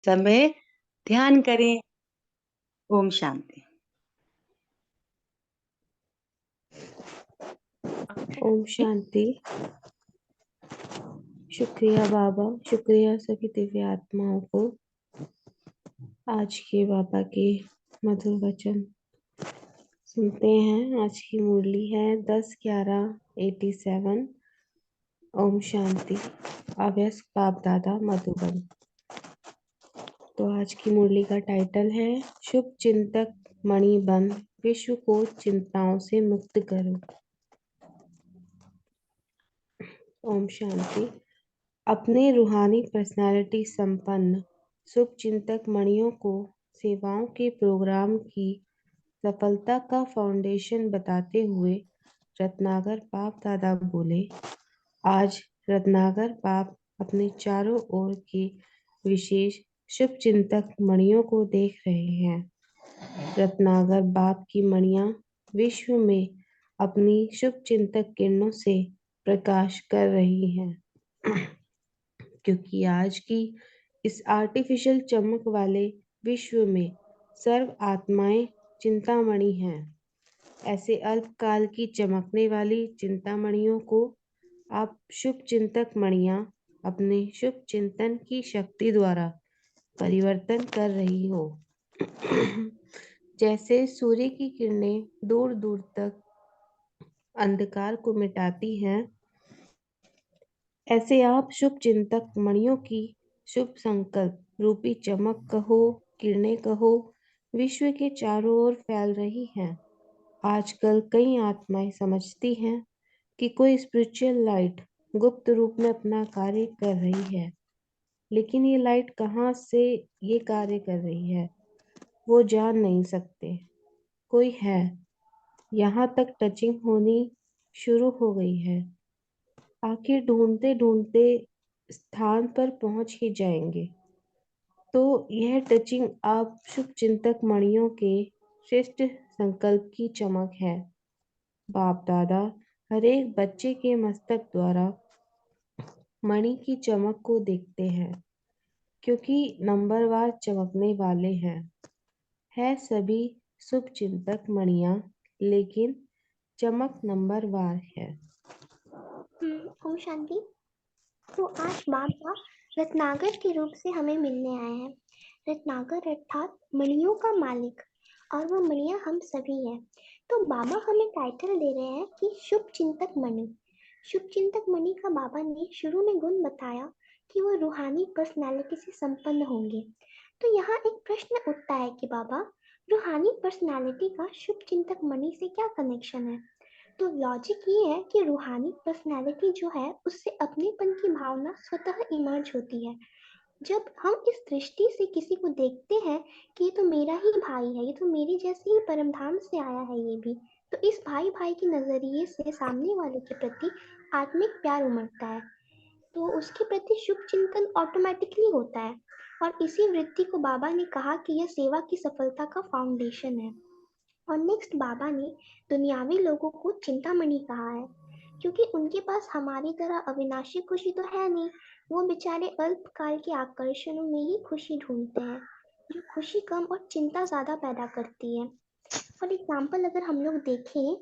समय ध्यान करें। ओम शांति। ओम शांति। शुक्रिया बाबा, शुक्रिया सभी दिव्य आत्माओं को। आज के बाबा के मधुर वचन सुनते हैं। आज की मुरली है 10/11/87। ओम शांति। अव्यस्त बाप दादा मधुबन। तो आज की मुरली का टाइटल है शुभ चिंतक मणि बन, विश्व को चिंताओं से मुक्त करो। ओम शांति। अपने रूहानी पर्सनालिटी संपन्न शुभ चिंतक मणियों को सेवाओं के प्रोग्राम की सफलता का फाउंडेशन बताते हुए रत्नाकर बाप दादा बोले, आज रत्नाकर बाप अपने चारों ओर के विशेष शुभ चिंतक मणियों को देख रहे हैं। रत्नाकर बाप की मणियां विश्व में अपनी शुभ चिंतक किरणों से प्रकाश कर रही हैं। क्योंकि आज की इस आर्टिफिशियल चमक वाले विश्व में सर्व आत्माएं चिंतामणि हैं। ऐसे अल्पकाल की चमकने वाली चिंतामणियों को आप शुभ चिंतक मणियां अपने शुभ चिंतन की शक्ति द्वारा परिवर्तन कर रही हो। जैसे सूर्य की किरणें दूर दूर तक अंधकार को मिटाती हैं, ऐसे आप शुभ चिंतक मणियों की शुभ संकल्प रूपी चमक कहो, किरणें कहो, विश्व के चारों ओर फैल रही हैं। आजकल कई आत्माएं समझती हैं कि कोई स्पिरिचुअल लाइट गुप्त रूप में अपना कार्य कर रही है, लेकिन ये लाइट कहाँ से ये कार्य कर रही है वो जान नहीं सकते। कोई है, यहाँ तक टचिंग होनी शुरू हो गई है। आखिर ढूंढते ढूंढते स्थान पर पहुंच ही जाएंगे। तो यह टचिंग आप शुभ चिंतक मणियों के श्रेष्ठ संकल्प की चमक है। बाप दादा हर एक बच्चे के मस्तक द्वारा मणि की चमक को देखते हैं, क्योंकि नंबरवार चमकने वाले हैं। है सभी शुभ चिंतक मणियां, लेकिन चमक नंबरवार है। ओम शांति। तो आज बाबा रत्नाकर के रूप से हमें मिलने आए हैं। रत्नाकर अर्थात मणियों का मालिक, और वो मणियां हम सभी हैं। तो बाबा हमें टाइटल दे रहे हैं कि शुभ चिंतक मणि। शुभ चिंतक मणि का बाबा ने शुरू में गुण बताया कि वो रूहानी पर्सनैलिटी से संपन्न होंगे। तो यहाँ एक प्रश्न उठता है कि बाबा, रूहानी पर्सनैलिटी का शुभ चिंतक मणि से क्या कनेक्शन है? तो लॉजिक ये है कि रूहानी पर्सनैलिटी जो है उससे अपनेपन की भावना स्वतः इमर्ज होती है। जब हम इस दृष्टि से किसी को देखते हैं कि ये तो मेरा ही भाई है, ये तो मेरी जैसे ही परमधाम से आया है ये भी, तो इस भाई भाई के नजरिए से सामने वाले के प्रति आत्मिक प्यार उमड़ता है। तो उसके प्रति शुभ चिंतन ऑटोमेटिकली होता है। और इसी वृत्ति को बाबा ने कहा कि यह सेवा की सफलता का फाउंडेशन है। और नेक्स्ट बाबा ने दुनियावी लोगों को चिंतामणि कहा है, क्योंकि उनके पास हमारी तरह अविनाशी खुशी तो है नहीं। वो बेचारे अल्पकाल के आकर्षणों में ही खुशी ढूंढते हैं, जो खुशी कम और चिंता ज्यादा पैदा करती है। फॉर एग्जाम्पल अगर हम लोग देखें,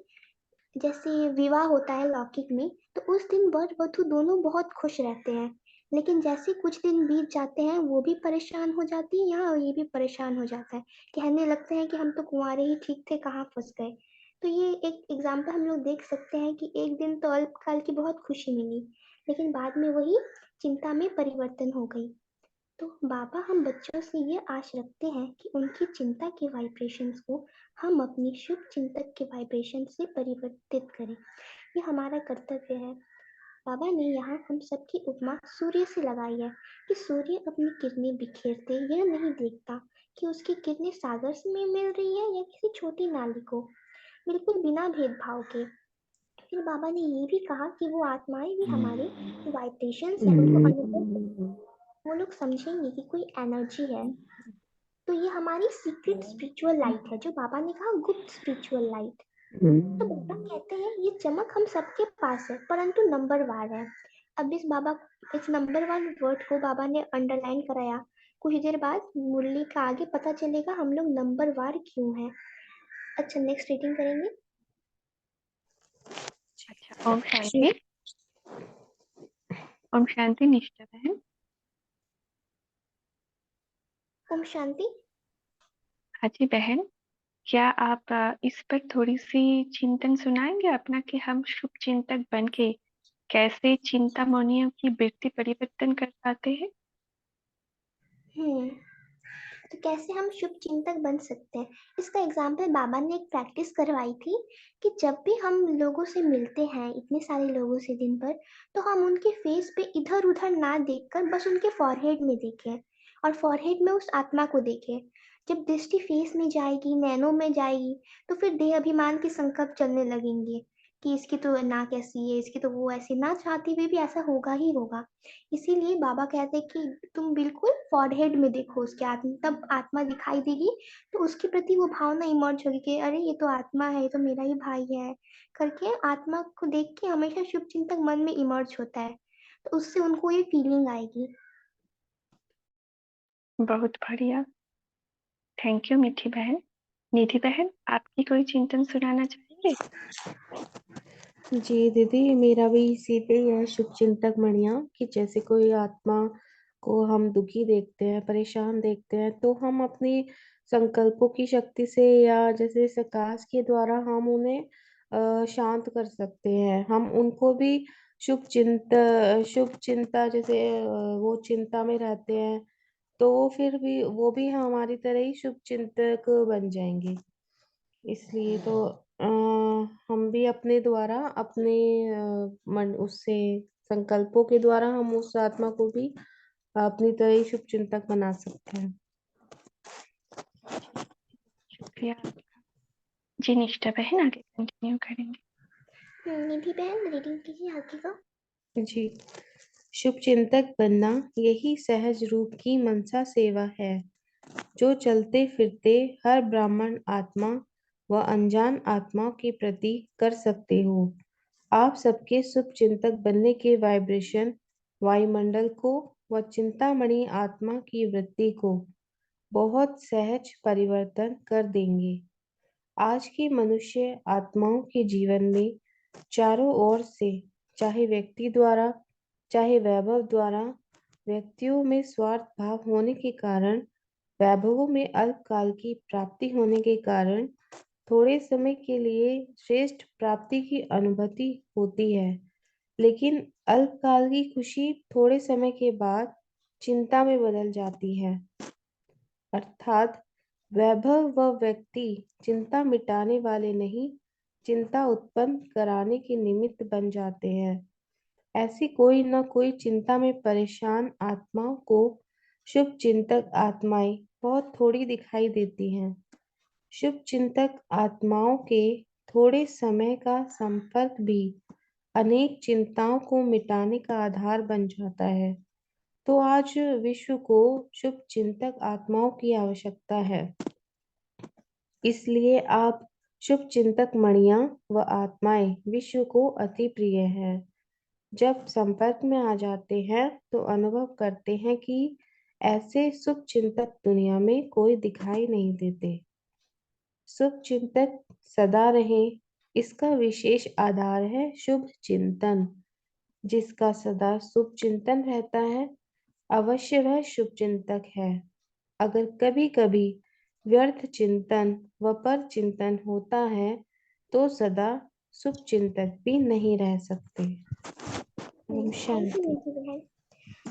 जैसे विवाह होता है लौकिक में, तो उस दिन वर वधु दोनों बहुत खुश रहते हैं। लेकिन जैसे कुछ दिन बीत जाते हैं वो भी परेशान हो जाती है, यहाँ ये भी परेशान हो जाता है, कहने लगते हैं कि हम तो कुंवारे ही ठीक थे, कहाँ फंस गए। तो ये एक एग्जाम्पल हम लोग देख सकते हैं कि एक दिन तो अल्पकाल की बहुत खुशी मिली, लेकिन बाद में वही चिंता में परिवर्तन हो गई। तो बाबा हम बच्चों से ये आश रखते हैं कि उनकी चिंता के वाइब्रेशंस को हम अपनी शुभ चिंतक के वाइब्रेशन से परिवर्तित करें। ये हमारा कर्तव्य है। बाबा ने यहाँ हम सबकी उपमा सूर्य से लगाई है कि सूर्य अपनी किरणें बिखेरते यह नहीं देखता कि उसकी किरणें सागर से में मिल रही है या किसी छोटी नाली को, बिल्कुल बिना भेदभाव के। फिर बाबा ने ये भी कहा कि वो आत्माएं भी हमारे वाइब्रेशंस हैं, उनको अनुभव, वो लोग समझेंगे कि कोई एनर्जी है। तो ये हमारी सीक्रेट स्पिरिचुअल लाइट है, जो बाबा ने कहा गुप्त स्पिरिचुअल लाइट। तो बाबा कहते हैं ये चमक हम सबके पास है, परंतु नंबरवार है। अब इस नंबरवार वर्ड को बाबा ने अंडरलाइन कराया। कुछ देर बाद मुरली का आगे पता चलेगा हम लोग नंबर वार क्यों हैं। अच्छा, नेक्स्ट रीडिंग करेंगे। अच्छा, ओम शांति। ओम शांति निष्ठा बहन। ओम शांति। हाँ जी बहन, क्या आप इस पर थोड़ी सी चिंतन सुनाएंगे अपना कि हम शुभ चिंतक बन के कैसे चिंतामणियों की वृत्ति परिवर्तन कर पाते हैं? तो कैसे हम शुभ चिंतक बन सकते हैं, इसका एग्जाम्पल बाबा ने एक प्रैक्टिस करवाई थी कि जब भी हम लोगों से मिलते हैं, इतने सारे लोगों से दिन भर, तो हम उनके फेस पे इधर उधर ना देखकर बस उनके फॉरहेड में देखें और फॉरहेड में उस आत्मा को देखें। जब दृष्टि फेस में जाएगी, नैनों में जाएगी, तो फिर देह अभिमान के संकल्प चलने लगेंगे कि इसकी तो नाक ऐसी है, इसकी तो वो ऐसी, ना चाहते हुए भी ऐसा होगा ही होगा। इसीलिए बाबा कहते हैं कि तुम बिल्कुल फॉरहेड में देखो उसके आत्मा, तब आत्मा दिखाई देगी, तो उसके प्रति वो भावना इमर्ज होगी कि अरे ये तो आत्मा है, ये तो मेरा ही भाई है करके। आत्मा को देख के हमेशा शुभ चिंतक मन में इमर्ज होता है, तो उससे उनको ये फीलिंग आएगी। बहुत बढ़िया, थैंक यू मीठी बहन। निधि बहन, आपकी कोई चिंतन सुनाना चाहेंगे? जी दीदी, मेरा भी इसी पे ही है शुभ चिंतक मणिया कि जैसे कोई आत्मा को हम दुखी देखते हैं, परेशान देखते हैं, तो हम अपनी संकल्पों की शक्ति से या जैसे प्रकाश के द्वारा हम उन्हें शांत कर सकते हैं। हम उनको भी शुभ चिंता जैसे वो चिंता में रहते हैं, तो फिर भी वो भी हमारी तरह ही शुभ चिंतक बन जाएंगे। इसलिए तो हम भी अपने द्वारा अपने मन उससे संकल्पों के द्वारा हम उस आत्मा को भी अपनी तरह ही शुभ चिंतक बना सकते हैं। शुक्रिया आपका। जी निष्ठा बहन, आगे कंटिन्यू करेंगे। निधि बहन रीडिंग कीजिए आगे का। जी, शुभ चिंतक बनना यही सहज रूप की मनसा सेवा है, जो चलते फिरते हर ब्राह्मण आत्मा व अनजान आत्मा के प्रति कर सकते हो। आप सबके शुभ चिंतक बनने के वाइब्रेशन वायुमंडल को व चिंतामणि आत्मा की वृत्ति को बहुत सहज परिवर्तन कर देंगे। आज की मनुष्य आत्माओं के जीवन में चारों ओर से, चाहे व्यक्ति द्वारा चाहे वैभव द्वारा, व्यक्तियों में स्वार्थ भाव होने के कारण, वैभवों में अल्पकाल की प्राप्ति होने के कारण थोड़े समय के लिए श्रेष्ठ प्राप्ति की अनुभूति होती है, लेकिन अल्पकाल की खुशी थोड़े समय के बाद चिंता में बदल जाती है। अर्थात वैभव व व्यक्ति चिंता मिटाने वाले नहीं, चिंता उत्पन्न कराने के निमित्त बन जाते हैं। ऐसी कोई न कोई चिंता में परेशान आत्माओं को शुभ चिंतक आत्माएं बहुत थोड़ी दिखाई देती हैं। शुभ चिंतक आत्माओं के थोड़े समय का संपर्क भी अनेक चिंताओं को मिटाने का आधार बन जाता है। तो आज विश्व को शुभ चिंतक आत्माओं की आवश्यकता है। इसलिए आप शुभ चिंतक मणियां व आत्माएं विश्व को अति प्रिय है। जब संपर्क में आ जाते हैं तो अनुभव करते हैं कि ऐसे शुभ चिंतक दुनिया में कोई दिखाई नहीं देते। शुभ चिंतक सदा रहे, इसका विशेष आधार है शुभ चिंतन। जिसका सदा शुभ चिंतन रहता है, अवश्य वह शुभ चिंतक है। अगर कभी कभी व्यर्थ चिंतन व पर चिंतन होता है, तो सदा शुभ चिंतक भी नहीं रह सकते। ओम थैंक यू शांति। निधि बहन।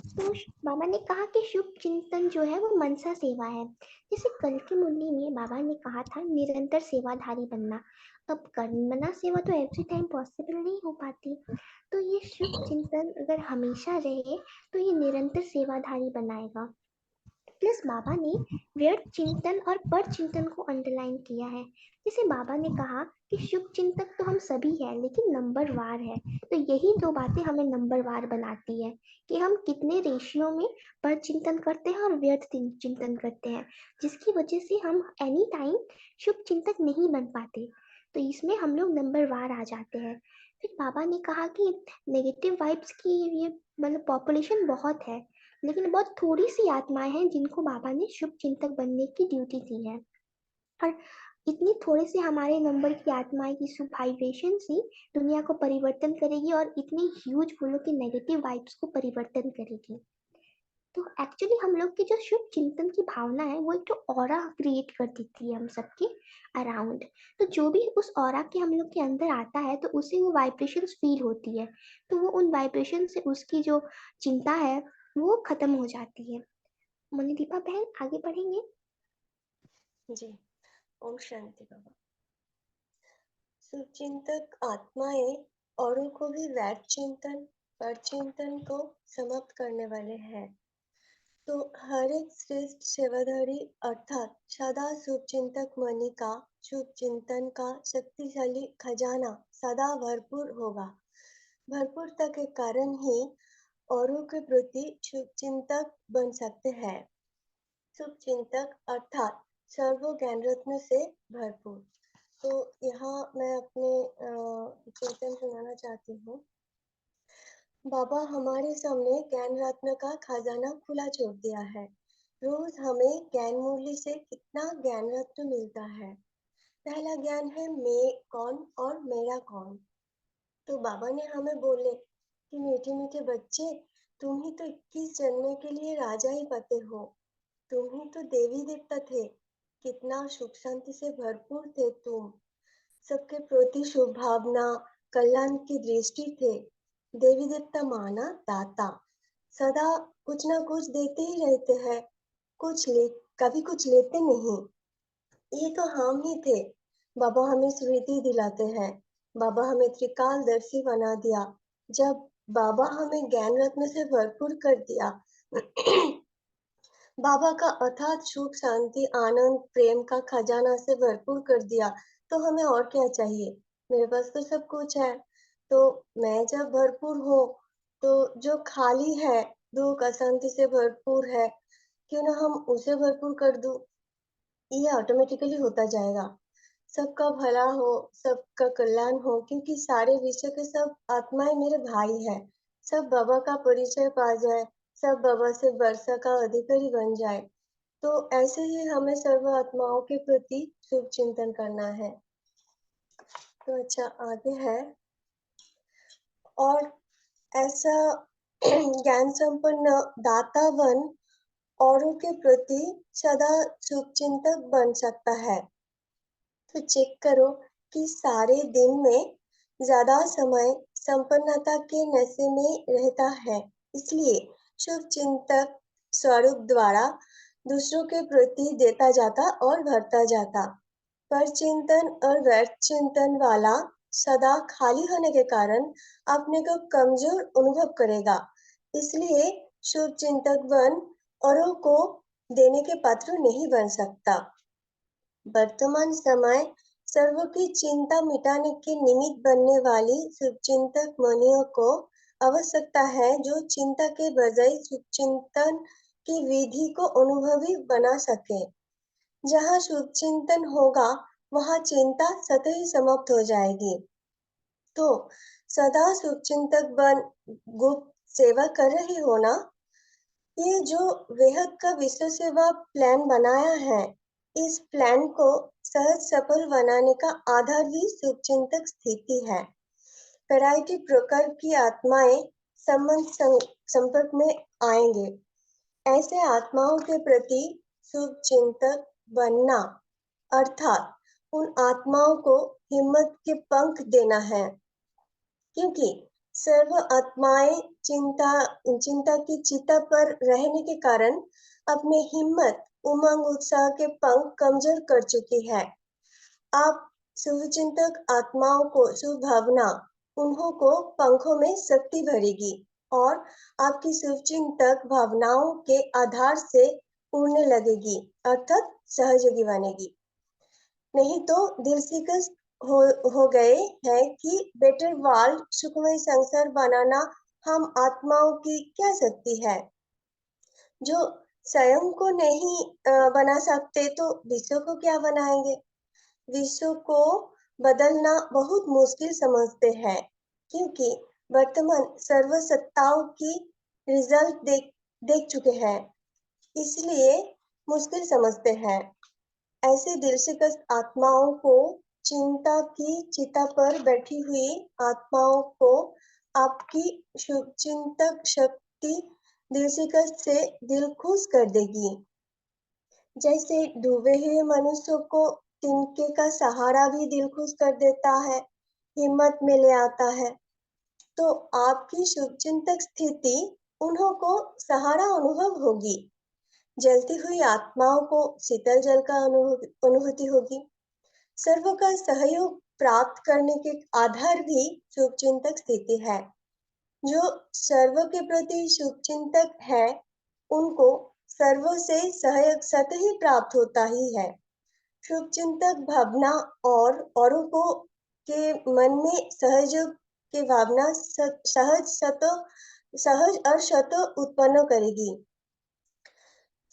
तो बाबा ने कहा कि शुभ चिंतन जो है वो मनसा सेवा है। जैसे कल की मुरली में बाबा ने कहा था निरंतर सेवाधारी बनना। अब कर्मना सेवा तो एवरी टाइम पॉसिबल नहीं हो पाती, तो ये शुभ चिंतन अगर हमेशा रहे तो ये निरंतर सेवाधारी बनाएगा। प्लस बाबा ने व्यर्थ चिंतन और पर चिंतन को अंडरलाइन किया है। जैसे बाबा ने कहा कि शुभ चिंतक तो हम सभी हैं, लेकिन नंबर वार है। तो यही दो बातें हमें नंबर वार बनाती है कि हम कितने रेशियो में पर चिंतन करते हैं और व्यर्थ चिंतन करते हैं, जिसकी वजह से हम एनी टाइम शुभ चिंतक नहीं बन पाते। तो इसमें हम लोग नंबर वार आ जाते हैं। फिर बाबा ने कहा कि नेगेटिव वाइब्स की ये मतलब पॉपुलेशन बहुत है, लेकिन बहुत थोड़ी सी आत्माएं हैं जिनको बाबा ने शुभ चिंतक बनने की ड्यूटी दी है। और इतनी थोड़ी सी हमारे नंबर की आत्माएं की शुभ वाइब्रेशन ही दुनिया को परिवर्तन करेगी और इतनी ह्यूज फूलों की नेगेटिव वाइब्स को परिवर्तन करेगी। तो एक्चुअली हम लोग की जो शुभ चिंतन की भावना है वो एक तो ऑरा क्रिएट कर देती है हम सबके अराउंड। तो जो भी उस ऑरा के हम लोग के अंदर आता है तो उसे वो वाइब्रेशंस फील होती है, तो वो उन वाइब्रेशन से उसकी जो चिंता है वो खत्म हो जाती है। मणिदीपा बहन आगे बढ़ेंगे। जी, ओम शांति बाबा। शुभचिंतक आत्माएं औरों को भी वैध चिंतन पर चिंतन को समाप्त करने वाले हैं। तो हर एक श्रेष्ठ सेवाधारी अर्थात सदा शुभचिंतक मणि का शुभ चिंतन का शक्तिशाली खजाना सदा भरपूर होगा। भरपूरता के कारण ही औरों के प्रति शुभचिंतक बन सकते हैं। शुभचिंतक अर्थात सर्व ज्ञान रत्न से भरपूर। तो यहाँ मैं अपने चिंतन सुनाना चाहती हूँ। बाबा हमारे सामने ज्ञान रत्न का खजाना खुला छोड़ दिया है। रोज हमें ज्ञान मूल्य से कितना ज्ञान रत्न मिलता है। पहला ज्ञान है मैं कौन और मेरा कौन। तो बाबा ने हमें बोले कि मीठे मीठे बच्चे, तुम ही तो 21 जन्म के लिए राजा ही पते हो। तुम ही तो देवी देवता थे। कितना सुख शांति से भरपूर थे तुम। सबके प्रति शुभ भावना कल्याण की दृष्टि थे। देवी देवता माना दाता, सदा कुछ ना कुछ देते ही रहते हैं। कभी कुछ लेते नहीं। ये तो हम ही थे। बाबा हमें स्मृति दिलाते हैं। बाबा हमें त्रिकालदर्शी बना दिया। जब बाबा हमें ज्ञान रत्न से भरपूर कर दिया बाबा का अथात सुख शांति आनंद प्रेम का खजाना से भरपूर कर दिया, तो हमें और क्या चाहिए। मेरे पास तो सब कुछ है। तो मैं जब भरपूर हूँ तो जो खाली है, दुख अशांति से भरपूर है, क्यों ना हम उसे भरपूर कर दूं। ये ऑटोमेटिकली होता जाएगा। सबका भला हो, सबका कल्याण हो, क्योंकि सारे विश्व के सब आत्माएं मेरे भाई है। सब बाबा का परिचय पा जाए, सब बाबा से वर्षा का अधिकारी बन जाए। तो ऐसे ही हमें सर्व आत्माओं के प्रति शुभ चिंतन करना है। तो अच्छा आगे है, और ऐसा ज्ञान संपन्न दाता बन औरों के प्रति सदा शुभ चिंतक बन सकता है। तो चेक करो कि सारे दिन में ज्यादा समय संपन्नता के नशे में रहता है, इसलिए शुभ चिंतक स्वरूप द्वारा दूसरों के प्रति देता जाता और भरता जाता। पर चिंतन और व्यर्थ चिंतन वाला सदा खाली होने के कारण अपने को कमजोर अनुभव करेगा। इसलिए शुभ चिंतक बन औरों को देने के पात्र नहीं बन सकता। वर्तमान समय सर्व की चिंता मिटाने के निमित्त बनने वाली शुभचिंतक मणियों को आवश्यकता है, जो चिंता के बजाय शुभचिंतन की विधि को अनुभवी बना सके। जहाँ शुभचिंतन होगा वहाँ चिंता स्वतः ही समाप्त हो जाएगी। तो सदा शुभचिंतक बन गुप्त सेवा कर रही हो ना। ये जो बेहद का विश्व सेवा प्लान बनाया है, इस प्लान को सहज सफल बनाने का आधार ही शुभचिंतक स्थिति है। वैरायटी प्रकार की आत्माएं संपर्क में आएंगे। ऐसे आत्माओं के प्रति शुभचिंतक बनना अर्थात उन आत्माओं को हिम्मत के पंख देना है, क्योंकि सर्व आत्माएं चिंता की चिता पर रहने के कारण अपने हिम्मत उमंग उत्साह के पंख कमजोर कर चुकी है। आप शुभचिंतक आत्माओं को शुभ भावना उन्हों को पंखों में शक्ति भरेगी और आपकी शुभचिंतक भावनाओं के आधार से उड़ने लगेगी, अर्थात सहयोगी बनेगी। नहीं तो दिल शिकस्त हो गए हैं कि बेटर वर्ल्ड सुखमय संसार बनाना हम आत्माओं की क्या शक्ति है। जो स्वयं को नहीं बना सकते तो विश्व को क्या बनाएंगे। विश्व को बदलना बहुत मुश्किल समझते हैं, क्योंकि वर्तमान सर्व सत्ताओं की रिजल्ट देख चुके हैं, इसलिए मुश्किल समझते हैं। ऐसे दिलशिकस्त आत्माओं को, चिंता की चिता पर बैठी हुई आत्माओं को आपकी शुभचिंतक शक्ति दिलशिकस्त से दिल खुश कर देगी। जैसे डूबे हुए मनुष्य को तिनके का सहारा भी दिल खुश कर देता है, हिम्मत में ले आता है, तो आपकी शुभचिंतक स्थिति उन्हों को सहारा अनुभव होगी। जलती हुई आत्माओं को शीतल जल का अनुभूति होगी। सर्व का सहयोग प्राप्त करने के आधार भी शुभचिंतक स्थिति है। जो सर्व के प्रति शुभचिंतक है, उनको सर्व से सहयोग स्वतः ही प्राप्त होता ही है। शुभचिंतक भावना और औरों को के मन में सहयोग की भावना सहज और शत उत्पन्न करेगी।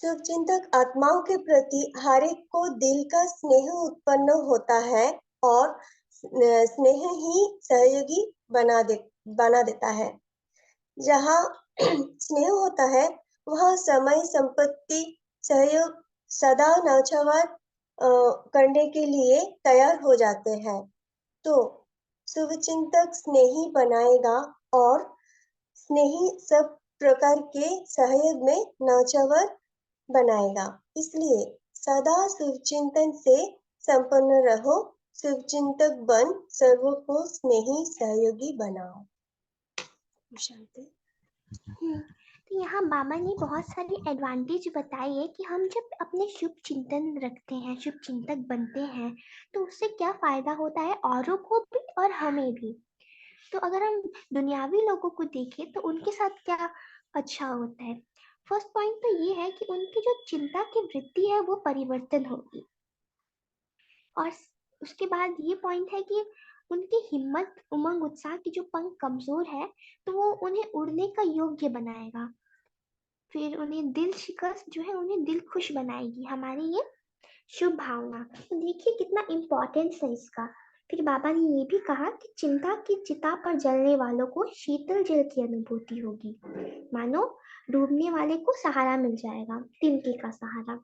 शुभचिंतक आत्माओं के प्रति हर एक को दिल का स्नेह उत्पन्न होता है और स्नेह ही सहयोगी बना देता है। जहाँ स्नेह होता है, वहाँ समय, संपत्ति, सहयोग सदा नौछावर करने के लिए तैयार हो जाते हैं। तो शुभचिंतक स्नेही बनाएगा और स्नेही सब प्रकार के सहयोग में नौछावर बनाएगा। इसलिए सदा शुभचिंतन से संपन्न रहो, शुभचिंतक बन सर्वों को स्नेही सहयोगी बनाओ। शांति। तो यहाँ बाबा ने बहुत सारी एडवांटेज बताई है कि हम जब अपने शुभ चिंतन रखते हैं, शुभ चिंतक बनते हैं, तो उससे क्या फायदा होता है औरों को भी और हमें भी। तो अगर हम दुनियावी लोगों को देखें तो उनके साथ क्या अच्छा होता है। फर्स्ट पॉइंट तो ये है कि उनकी जो चिंता की वृत्ति है वो परिवर्तन होगी, और उसके बाद ये पॉइंट है कि उनकी हिम्मत, उमंग, उत्साह की जो पंख कमजोर है तो वो उन्हें उड़ने का योग्य बनाएगा। फिर उन्हें दिल शिकस्त जो है उन्हें दिल खुश बनाएगी, हमारी ये शुभ भावना। तो देखिए कितना इम्पोर्टेंस है इसका। फिर बाबा ने ये भी कहा कि चिंता की चिता पर जलने वालों को शीतल जल की अनुभूति होगी, मानो डूबने वाले को सहारा मिल जाएगा, तिनके का सहारा।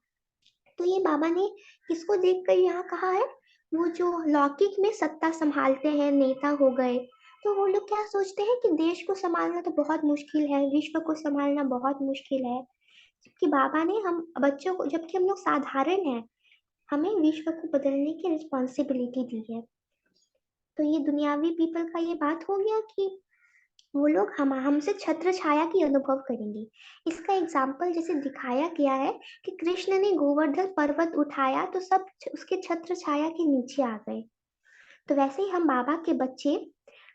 तो ये बाबा ने किसको देखकर यहाँ कहा है, वो जो लौकिक में सत्ता संभालते हैं, नेता हो गए, तो वो लोग क्या सोचते हैं कि देश को संभालना तो बहुत मुश्किल है, विश्व को संभालना बहुत मुश्किल है। जबकि बाबा ने हम बच्चों को, जबकि हम लोग साधारण हैं, हमें विश्व को बदलने की रिस्पॉन्सिबिलिटी दी है। तो ये दुनियावी पीपल का ये बात हो गया कि वो लोग हमसे छत्र छाया की अनुभव करेंगे। इसका एग्जाम्पल जैसे दिखाया गया है कि कृष्ण ने गोवर्धन पर्वत उठाया तो सब उसके छत्र छाया के नीचे आ गए। तो वैसे ही हम बाबा के बच्चे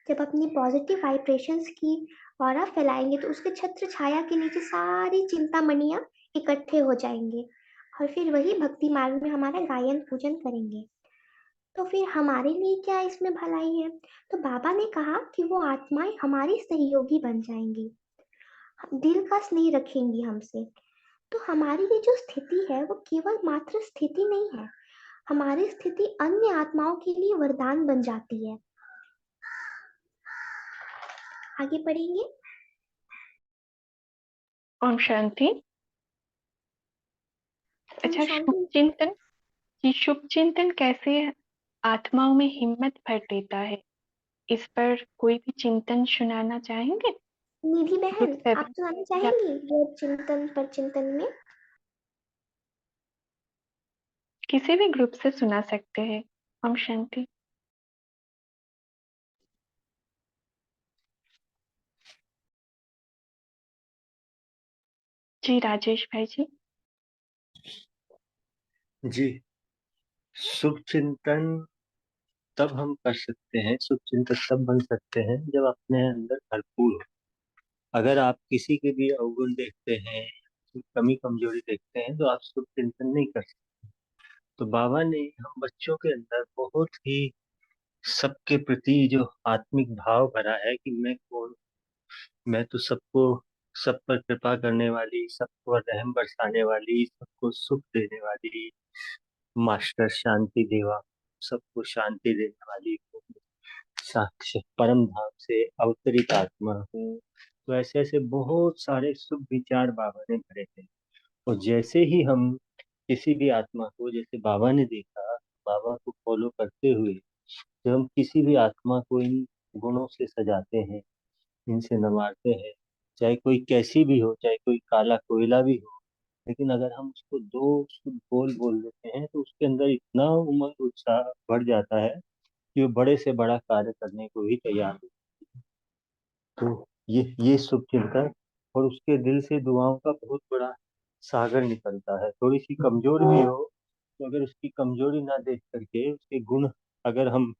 जब अपनी पॉजिटिव वाइब्रेशंस की ऑरा फैलाएंगे तो उसके छत्र छाया के नीचे सारी चिंतामणियां इकट्ठे हो जाएंगे, और फिर वही भक्ति मार्ग में हमारा गायन पूजन करेंगे। तो फिर हमारे लिए क्या इसमें भलाई है। तो बाबा ने कहा कि वो आत्माएं हमारी सहयोगी बन जाएंगी, दिल का स्नेह रखेंगी हमसे। तो हमारी ये जो स्थिति है वो केवल मात्र स्थिति नहीं है, हमारी स्थिति अन्य आत्माओं के लिए वरदान बन जाती है। आगे पढ़ेंगे। ओम शांति। अच्छा, शुभ शांति। चिंतन, ये शुभ चिंतन कैसे आत्माओं में हिम्मत भर देता है, इस पर कोई भी चिंतन सुनाना चाहेंगे? निधि ग्रुप बहन, आप 7 सुनाना या चाहेंगी योग चिंतन पर चिंतन में? किसी भी ग्रुप से सुना सकते हैं। ओम शांति। जी राजेश भाई जी। जी, शुभ चिंतन तब हम कर सकते हैं, शुभ चिंतक तब बन सकते हैं जब अपने अंदर भरपूर हो। अगर आप किसी के भी अवगुण देखते हैं, कमी कमजोरी देखते हैं, तो आप शुभ चिंतन नहीं कर सकते। तो बाबा ने हम बच्चों के अंदर बहुत ही सबके प्रति जो आत्मिक भाव भरा है कि मैं कौन, मैं तो सबको, सब पर कृपा करने वाली, सबको रहम बरसाने वाली, सबको सुख देने वाली मास्टर शांति देवा, सबको शांति देने वाली साक्ष्य परम धाम से अवतरित आत्मा हूँ। तो ऐसे ऐसे बहुत सारे शुभ विचार बाबा ने भरे थे। और जैसे ही हम किसी भी आत्मा को, जैसे बाबा ने देखा, बाबा को फॉलो करते हुए जब हम किसी भी आत्मा को इन गुणों से सजाते हैं, इनसे नवारते हैं, चाहे कोई कैसी भी हो, चाहे कोई काला कोयला भी हो, लेकिन अगर हम उसको दो शुद्ध बोल देते हैं तो उसके अंदर इतना उमंग उत्साह बढ़ जाता है कि वो बड़े से बड़ा कार्य करने को भी तैयार हो। तो ये शुभ चिंतन, और उसके दिल से दुआओं का बहुत बड़ा सागर निकलता है। थोड़ी सी कमजोर भी हो तो अगर उसकी कमजोरी ना देख करके उसके गुण अगर हम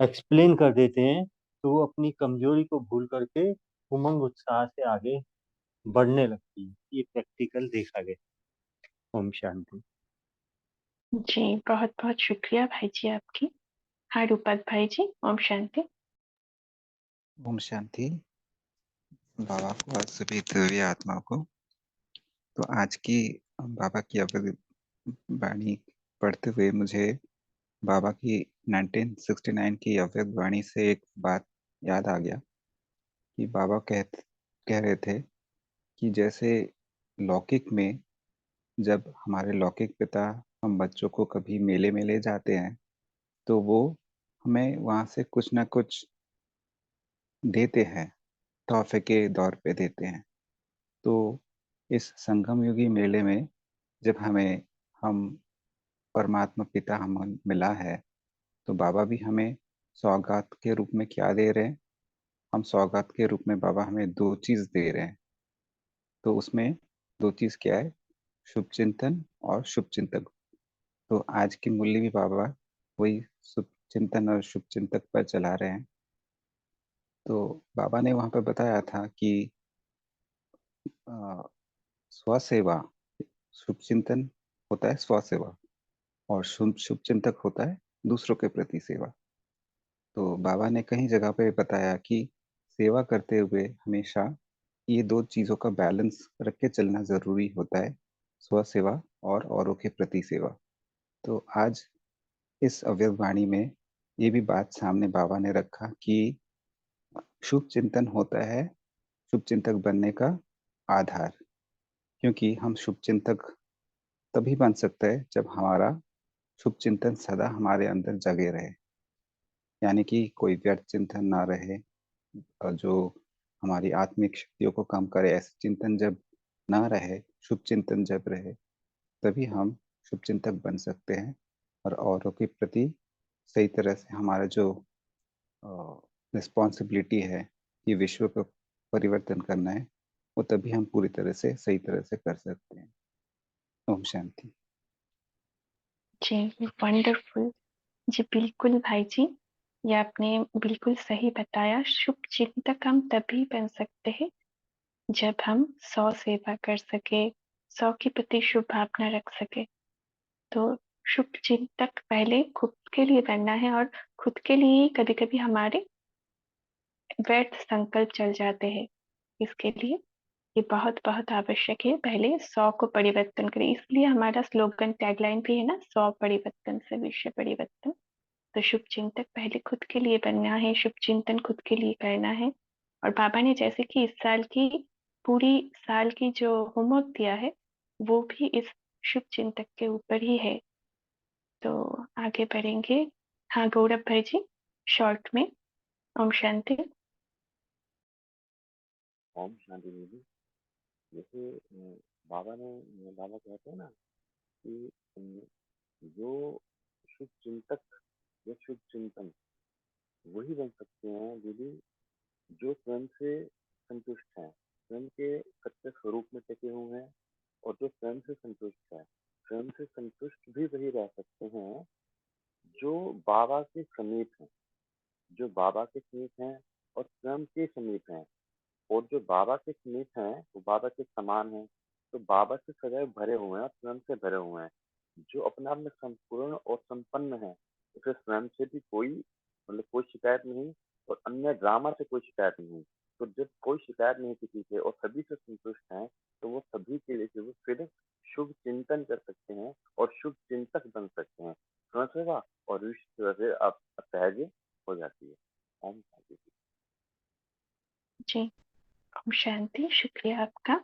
एक्सप्लेन कर देते हैं तो वो अपनी कमजोरी को भूल करके उमंग उत्साह से आगे बढ़ने लगती है। ये प्रैक्टिकल देखा गया। ओम शांति। जी, बहुत बहुत शुक्रिया भाई जी आपकी। हाँ रूपक भाई जी, ओम शांति। ओम शांति। बाबा को और सभी दिव्य आत्माओं को। तो आज की बाबा की अवध वाणी पढ़ते हुए मुझे बाबा की 1969 की अवध वाणी से एक बात याद आ गया कि बाबा कह रहे थे कि जैसे लौकिक में जब हमारे लौकिक पिता हम बच्चों को कभी मेले में ले जाते हैं तो वो हमें वहाँ से कुछ ना कुछ देते हैं, तोहफे के दौर पे देते हैं। तो इस संगम युगी मेले में जब हम परमात्मा पिता हम मिला है तो बाबा भी हमें सौगात के रूप में क्या दे रहे हैं? हम सौगात के रूप में बाबा हमें दो चीज दे रहे हैं। तो उसमें दो चीज क्या है? शुभ चिंतन और शुभ चिंतक। तो आज की मूल्य भी बाबा वही शुभ चिंतन और शुभ चिंतक पर चला रहे हैं। तो बाबा ने वहां पर बताया था कि अ, स्वसेवा, शुभ चिंतन होता है स्वसेवा, और शुभ शुभ चिंतक होता है दूसरों के प्रति सेवा। तो बाबा ने कई जगह पे बताया कि सेवा करते हुए हमेशा ये दो चीजों का बैलेंस रख के चलना जरूरी होता है, स्व सेवा और औरों के प्रति सेवा। तो आज इस अव्यक्त वाणी में ये भी बात सामने बाबा ने रखा कि शुभ चिंतन होता है शुभ चिंतक बनने का आधार। क्योंकि हम शुभ चिंतक तभी बन सकते हैं जब हमारा शुभ चिंतन सदा हमारे अंदर जगे रहे, यानी कि कोई व्यर्थ चिंतन ना रहे और जो हमारी आत्मिक शक्तियों को कम करे। ऐसे चिंतन जब ना रहे, शुभ चिंतन जब रहे, तभी हम शुभ चिंतक बन सकते हैं और औरों के प्रति सही तरह से हमारा जो रिस्पॉन्सिबिलिटी है कि विश्व का परिवर्तन करना है, वो तभी हम पूरी तरह से सही तरह से कर सकते हैं। ओम शांति। जी वंडरफुल। जी बिल्कुल भाई जी, ये आपने बिल्कुल सही बताया। शुभ चिंतक हम तभी बन सकते हैं जब हम 100 सेवा कर सके, 100 के प्रति शुभ भावना रख सके। तो शुभ चिंतक पहले खुद के लिए बनना है, और खुद के लिए कभी कभी हमारे व्यर्थ संकल्प चल जाते हैं। इसके लिए ये बहुत बहुत आवश्यक है पहले 100 को परिवर्तन करें। इसलिए हमारा स्लोगन टैगलाइन भी है ना, 100 परिवर्तन से विश्व परिवर्तन। तो शुभ चिंतक पहले खुद के लिए बनना है, शुभ चिंतन खुद के लिए करना है। और बाबा ने जैसे कि इस साल की पूरी साल की जो होमवर्क दिया है वो भी इस शुभ चिंतक के ऊपर ही है। तो आगे बढ़ेंगे। हाँ गौरव भाई जी, शॉर्ट में। ओम शांति। ओम शांति दीदी। जैसे बाबा कहते हैं ना कि जो शुभ चिंतक या शुभ चिंतन वही बन सकते हैं दीदी जो स्वयं से संतुष्ट हैं, स्वयं के सत्य स्वरूप में टिके हुए हैं, और जो स्वयं से संतुष्ट है, स्वयं से संतुष्ट भी वही रह सकते हैं जो बाबा के समीप हैं, जो बाबा के समीप हैं और स्वयं के समीप हैं। और जो बाबा के समीप हैं वो बाबा के समान हैं, तो बाबा से सदैव भरे हुए हैं और स्वयं से भरे हुए हैं। जो अपने आप में संपूर्ण और संपन्न है, उसे स्वयं से भी कोई कोई शिकायत नहीं, और अन्य ड्रामा से कोई शिकायत नहीं। तो जब कोई शिकायत नहीं किसी से और सभी से संतुष्ट हैं, तो वो सभी के लिए वो फिर शुभ चिंतन कर सकते हैं और शुभ चिंतक बन सकते हैं। समझ सेवा और विश्व से आप सहज हो जाती है। ओम शांति। जी शांति, शुक्रिया आपका।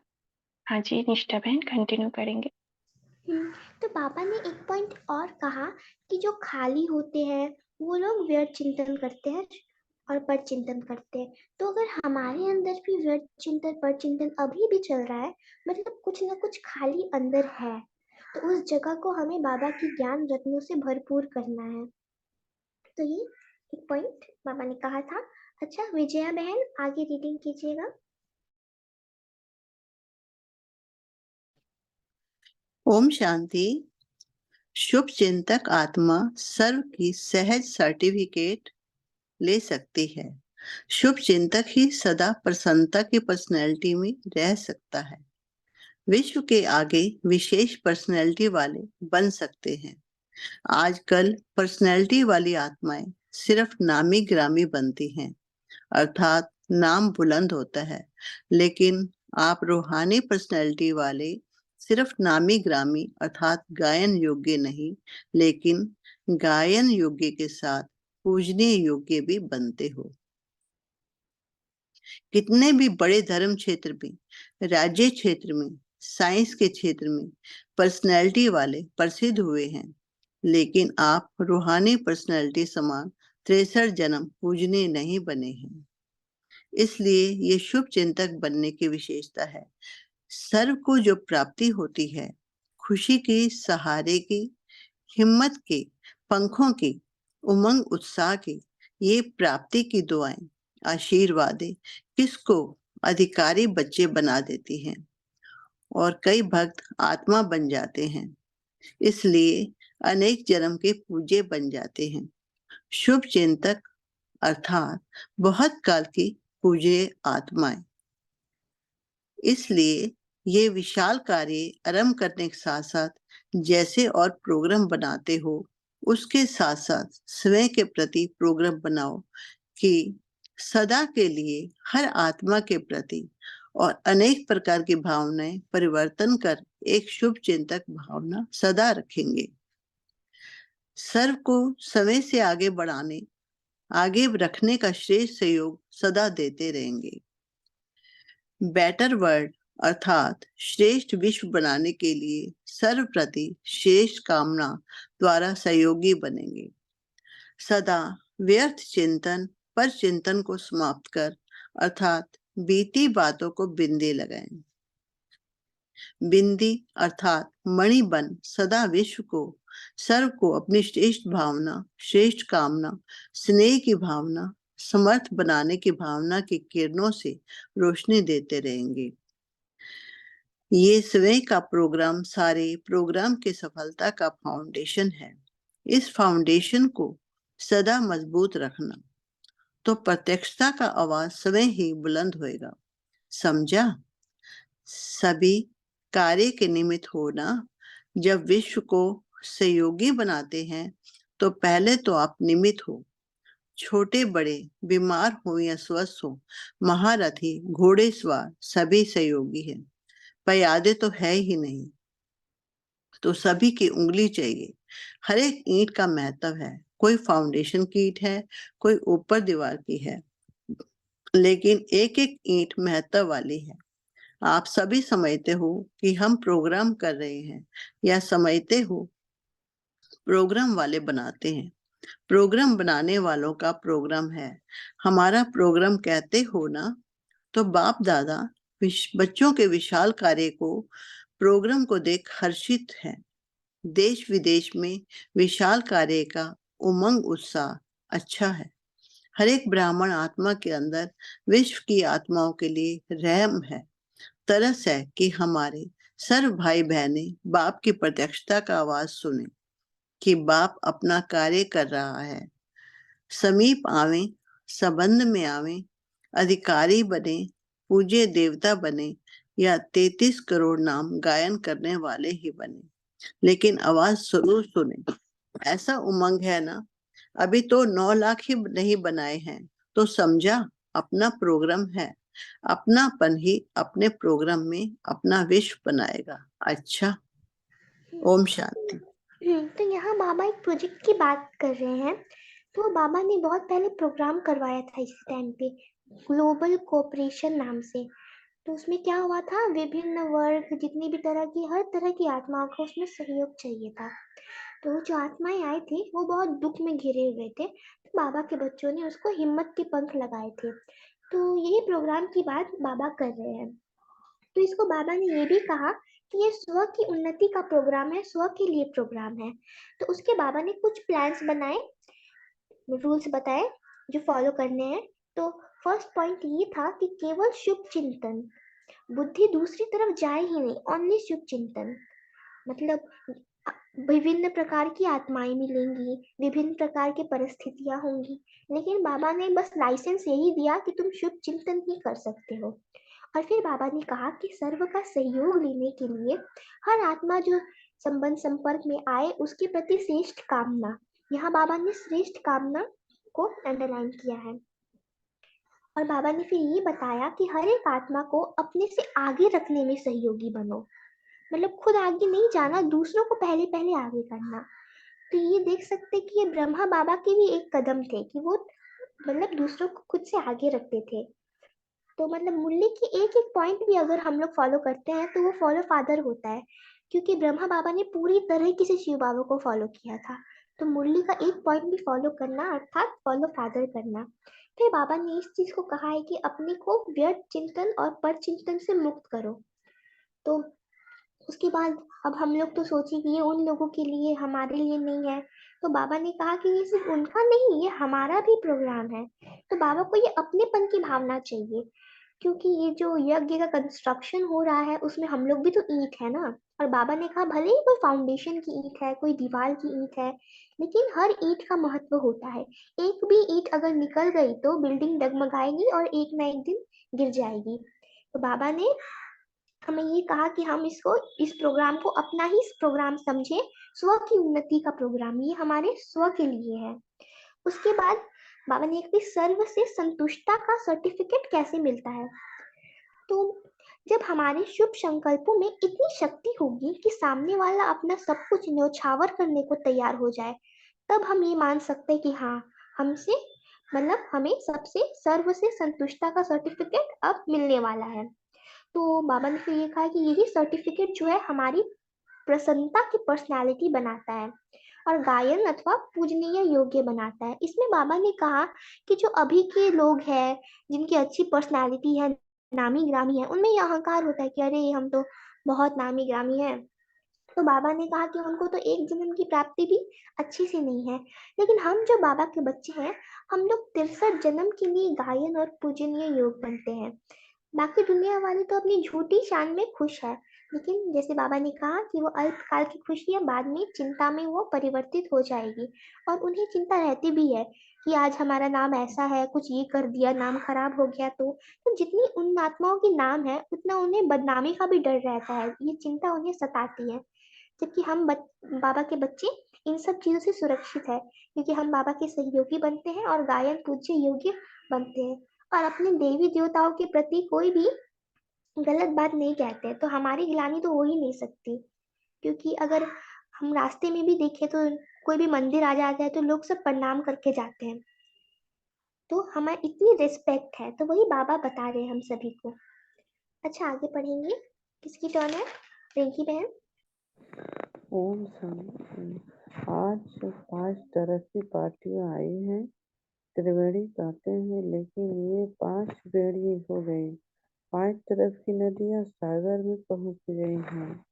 हाँ जी, निष्ठा बहन कंटिन्यू करेंगे। तो बाबा ने एक पॉइंट और कहा कि जो खाली होते हैं वो लोग व्यर्थ चिंतन करते हैं और पर चिंतन करते हैं। तो अगर हमारे अंदर भी व्यर्थ चिंतन पर चिंतन अभी भी चल रहा है, मतलब कुछ ना कुछ खाली अंदर है, तो उस जगह को हमें बाबा की ज्ञान रत्नों से भरपूर करना है। तो ये एक पॉइंट बाबा ने कहा था। अच्छा विजया बहन आगे रीडिंग कीजिएगा। ओम शांति। शुभ चिंतक आत्मा सर्व की सहज सर्टिफिकेट ले सकती है। शुभ चिंतक ही सदा प्रसन्नता की पर्सनैलिटी में रह सकता है। विश्व के आगे विशेष पर्सनैलिटी वाले बन सकते हैं। आजकल पर्सनैलिटी वाली आत्माएं सिर्फ नामी ग्रामी बनती हैं, अर्थात नाम बुलंद होता है, लेकिन आप रूहानी पर्सनैलिटी वाले सिर्फ नामी ग्रामी अर्थात गायन योग्य नहीं, लेकिन गायन योग्य के साथ पूजनीय योग्य भी बनते हो। कितने भी बड़े धर्म क्षेत्र में, राज्य क्षेत्र में, साइंस के क्षेत्र में पर्सनैलिटी वाले प्रसिद्ध हुए हैं, लेकिन आप रूहानी पर्सनैलिटी समान 63 जन्म पूजनीय नहीं बने हैं। इसलिए ये शुभ चिंतक बनने की विशेषता है। सर्व को जो प्राप्ति होती है, खुशी की, सहारे की, हिम्मत की, पंखों की, उमंग उत्साह की, ये प्राप्ति की दुआएं, आशीर्वादें किसको अधिकारी बच्चे बना देती हैं और कई भक्त आत्मा बन जाते हैं। इसलिए अनेक जन्म के पूज्य बन जाते हैं। शुभ चिंतक अर्थात बहुत काल की पूज्य आत्माएं। इसलिए ये विशाल कार्य आरंभ करने के साथ साथ जैसे और प्रोग्राम बनाते हो, उसके साथ साथ स्वयं के प्रति प्रोग्राम बनाओ कि सदा के लिए हर आत्मा के प्रति और अनेक प्रकार की भावनाएं परिवर्तन कर एक शुभ चिंतक भावना सदा रखेंगे। सर्व को समय से आगे बढ़ाने, आगे रखने का श्रेष्ठ सहयोग सदा देते रहेंगे। बेटर वर्ल्ड अर्थात श्रेष्ठ विश्व बनाने के लिए सर्वप्रति श्रेष्ठ कामना द्वारा सहयोगी बनेंगे। सदा व्यर्थ चिंतन पर चिंतन को समाप्त कर अर्थात बीती बातों को बिंदी लगाएं। बिंदी अर्थात मणि बन सदा विश्व को, सर्व को अपनी श्रेष्ठ भावना, श्रेष्ठ कामना, स्नेह की भावना, समर्थ बनाने की भावना की किरणों से रोशनी देते रहेंगे। ये स्वयं का प्रोग्राम सारे प्रोग्राम की सफलता का फाउंडेशन है। इस फाउंडेशन को सदा मजबूत रखना, तो प्रत्यक्षता का आवाज स्वयं ही बुलंद होएगा। समझा? सभी कार्य के निमित्त होना। जब विश्व को सहयोगी बनाते हैं तो पहले तो आप निमित्त हो। छोटे बड़े, बीमार हो या स्वस्थ हो, महारथी, घोड़ेसवार सभी सहयोगी हैं। पयादे तो है ही नहीं, तो सभी की उंगली चाहिए। हर एक ईंट का महत्व है। कोई फाउंडेशन की ईंट है, कोई ऊपर दीवार की है, लेकिन एक एक ईंट महत्व वाली है। आप सभी समझते हो कि हम प्रोग्राम कर रहे हैं, या समझते हो प्रोग्राम वाले बनाते हैं। प्रोग्राम बनाने वालों का प्रोग्राम है। हमारा प्रोग्राम कहते हो ना, तो बाप दादा बच्चों के विशाल कार्य को, प्रोग्राम को देख हर्षित है। देश विदेश में विशाल कार्य का उमंग उत्साह अच्छा है। हर एक ब्राह्मण आत्मा के अंदर विश्व की आत्माओं के लिए रहम है, तरस है कि हमारे सर्व भाई बहनें बाप की प्रत्यक्षता का आवाज सुने कि बाप अपना कार्य कर रहा है। समीप आवे, संबंध में आवे, अधिकारी बने, पूज्य देवता बने या 33 करोड़ नाम गायन करने वाले ही बने, लेकिन आवाज जरूर सुने। ऐसा उमंग है ना। अभी तो 9 लाख ही नहीं बनाए हैं, तो समझा अपना प्रोग्राम है। अपनापन ही अपने प्रोग्राम में अपना विश्व बनाएगा। अच्छा, ओम शांति। तो यहाँ बाबा एक प्रोजेक्ट की बात कर रहे हैं। तो बाबा ने बहुत पहले प्रोग्राम करवाया था इस टाइम पे, ग्लोबल कोऑपरेशन नाम से। तो उसमें क्या हुआ था, विभिन्न वर्ग, जितनी भी तरह की, हर तरह की आत्माओं को उसमें सहयोग चाहिए था। तो वो जो आत्माएं आई थी वो बहुत दुख में घिरे हुए थे, तो बाबा के बच्चों ने उसको हिम्मत के पंख लगाए थे। तो यही प्रोग्राम की बात बाबा कर रहे हैं। तो इसको बाबा ने ये भी कहा कि ये स्व की उन्नति का प्रोग्राम है, स्व के लिए प्रोग्राम है। तो उसके बाबा ने कुछ प्लान्स बनाए, रूल्स बताए जो फॉलो करने हैं। तो फर्स्ट पॉइंट ये था कि केवल शुभ चिंतन, बुद्धि दूसरी तरफ जाए ही नहीं, ओनली शुभ चिंतन। मतलब विभिन्न प्रकार की आत्माएं मिलेंगी, विभिन्न प्रकार की परिस्थितियां होंगी, लेकिन बाबा ने बस लाइसेंस यही दिया कि तुम शुभ चिंतन ही कर सकते हो। और फिर बाबा ने कहा कि सर्व का सहयोग लेने के लिए हर आत्मा जो संबंध संपर्क में आए उसके प्रति श्रेष्ठ कामना, यहाँ बाबा ने श्रेष्ठ कामना को अंडरलाइन किया है। और बाबा ने फिर ये बताया कि हर एक आत्मा को अपने से आगे रखने में सहयोगी बनो, मतलब खुद आगे नहीं जाना, दूसरों को पहले पहले आगे करना। तो ये देख सकते कि ये ब्रह्मा बाबा के भी एक कदम थे कि वो मतलब दूसरों को खुद से आगे रखते थे। तो मतलब मुरली की एक एक पॉइंट भी अगर हम लोग फॉलो करते हैं तो वो फॉलो फादर होता है, क्योंकि ब्रह्मा बाबा ने पूरी तरीके से शिव बाबा को फॉलो किया था। तो मुरली का एक पॉइंट भी फॉलो करना अर्थात फॉलो फादर करना। फिर बाबा ने इस चीज को कहा है कि अपने को व्यर्थ चिंतन और पर चिंतन से मुक्त करो। तो उसके बाद अब हम लोग तो सोचे कि ये उन लोगों के लिए, हमारे लिए नहीं है। तो बाबा ने कहा कि ये सिर्फ उनका नहीं, ये हमारा भी प्रोग्राम है। तो बाबा को ये अपनेपन की भावना चाहिए, क्योंकि ये जो यज्ञ का कंस्ट्रक्शन हो रहा है उसमें हम लोग भी तो ईंट है ना। और बाबा ने कहा भले ही कोई फाउंडेशन की ईंट है, कोई दीवार की ईंट है, लेकिन हर ईंट का महत्व होता है। एक भी ईंट अगर निकल गई तो बिल्डिंग डगमगाएगी और एक ना एक दिन गिर जाएगी। तो बाबा ने हमें ये कहा कि हम इसको, इस प्रोग्राम को अपना ही प्रोग्राम समझे, स्व की उन्नति का प्रोग्राम, ये हमारे स्व के लिए है। उसके बाद बाबा ने एक भी सर्व से संतुष्टता का सर्टिफिकेट कैसे मिलता है। तो जब हमारे शुभ संकल्पों में इतनी शक्ति होगी कि सामने वाला अपना सब कुछ न्यौछावर करने को तैयार हो जाए, तब हम ये मान सकते हैं कि हाँ, हमसे मतलब हमें सबसे सर्व से संतुष्टता का सर्टिफिकेट अब मिलने वाला है। तो बाबा ने फिर ये कहा कि यही सर्टिफिकेट जो है हमारी प्रसन्नता की पर्सनालिटी बनाता है और गायन अथवा पूजनीय योग्य बनाता है। इसमें बाबा ने कहा कि जो अभी के लोग हैं जिनकी अच्छी पर्सनालिटी है, नामी ग्रामी है, उनमें ये अहंकार होता है कि अरे हम तो बहुत नामी ग्रामी हैं। तो बाबा ने कहा कि उनको तो एक जन्म की प्राप्ति भी अच्छी से नहीं है, लेकिन हम जो बाबा के बच्चे हैं, हम लोग 63 जन्म के लिए गायन और पूजनीय योग बनते हैं। बाकी दुनिया वाले तो अपनी झूठी शान में खुश है, लेकिन जैसे बाबा ने कहा कि वो अल्पकाल की खुशियां बाद में चिंता में वो परिवर्तित हो जाएगी। और उन्हें चिंता रहती भी है कि आज हमारा नाम ऐसा है, कुछ ये कर दिया, नाम खराब हो गया। तो जितनी उन आत्माओं की नाम है उतना उन्हें बदनामी का भी डर रहता है, ये चिंता उन्हें सताती है। जबकि हम बाबा के बच्चे इन सब चीजों से सुरक्षित है, क्योंकि हम बाबा के सहयोगी बनते हैं और गायन पूज्य योग्य बनते हैं, और अपने देवी देवताओं के प्रति कोई भी गलत बात नहीं कहते, तो हमारी गिलानी तो हो ही नहीं सकती। क्योंकि अगर हम रास्ते में भी देखें तो कोई भी मंदिर आ जाता है तो लोग सब प्रणाम करके जाते हैं, तो हमारी इतनी रिस्पेक्ट है। तो वही बाबा बता रहे हैं हम सभी को। अच्छा, आगे पढ़ेंगे, किसकी टर्न है? रिंकी बहन। ओम शांति। आज 5 तरह की पार्टियां आई हैं। त्रिवेणी कहते हैं, लेकिन ये 5 बेड़ी हो गई। 5 तरफ की नदियां सागर में पहुंच गई हैं।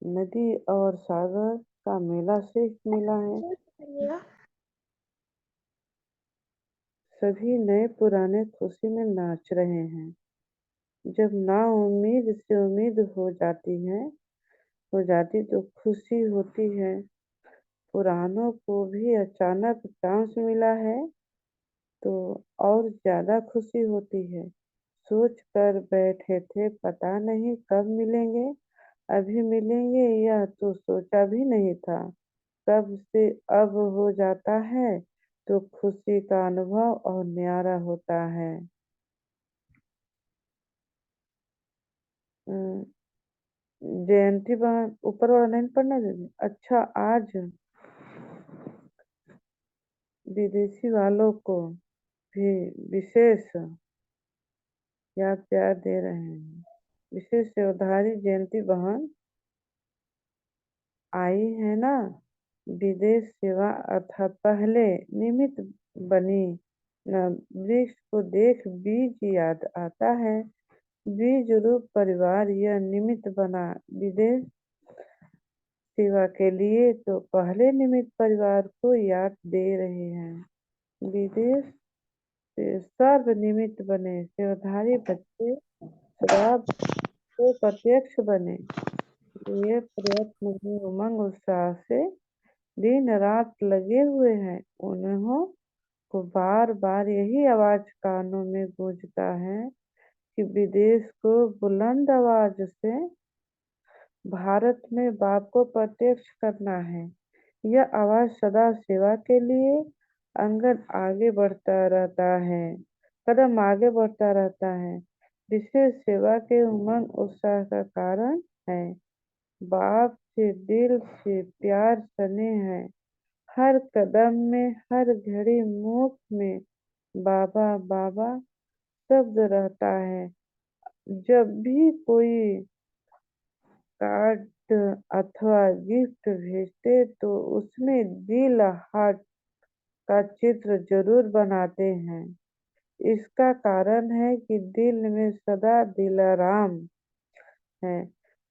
नदी और सागर का मेला श्रेष्ठ मेला है। करिएगा। सभी नए पुराने खुशी में नाच रहे हैं। जब ना उम्मीद से उम्मीद हो जाती तो खुशी होती है। पुरानों को भी अचानक चांस मिला है तो और ज्यादा खुशी होती है। सोच कर बैठे थे पता नहीं कब मिलेंगे, अभी मिलेंगे यह तो सोचा भी नहीं था। कब से अब हो जाता है तो खुशी का अनुभव और न्यारा होता है। अम, जयंती बहन ऊपर वाला नहीं पढ़ना दीदी। अच्छा, आज विदेशी वालों को भी विशेष याद प्यार दे रहे हैं। विशेष सेवाधारी जयंती बहन आई है ना, विदेश सेवा अर्थात पहले निमित्त बनी न। वृक्ष को देख बीज याद आता है, बीज रूप परिवार यह निमित्त बना विदेश सेवा के लिए, तो पहले निमित्त परिवार को याद दे रहे हैं। विदेश से सर्व निमित्त बने सेवाधारी बच्चे सदा को प्रत्यक्ष बने। ये प्रयत्न में उमंग उत्साह से दिन रात लगे हुए हैं। उन्हों को बार बार यही आवाज कानों में गूंजता है कि विदेश को बुलंद आवाज से भारत में बाप को प्रत्यक्ष करना है। यह आवाज सदा सेवा के लिए अंगन आगे बढ़ता रहता है, कदम आगे बढ़ता रहता है। विशेष सेवा के उमंग उत्साह का कारण है बाप से दिल से प्यार सने हैं। हर कदम में, हर घड़ी मुख में बाबा बाबा शब्द रहता है। जब भी कोई कार्ड अथवा गिफ्ट भेजते तो उसमें दिल हार्ट का चित्र जरूर बनाते हैं। इसका कारण है कि दिल में सदा दिलाराम है।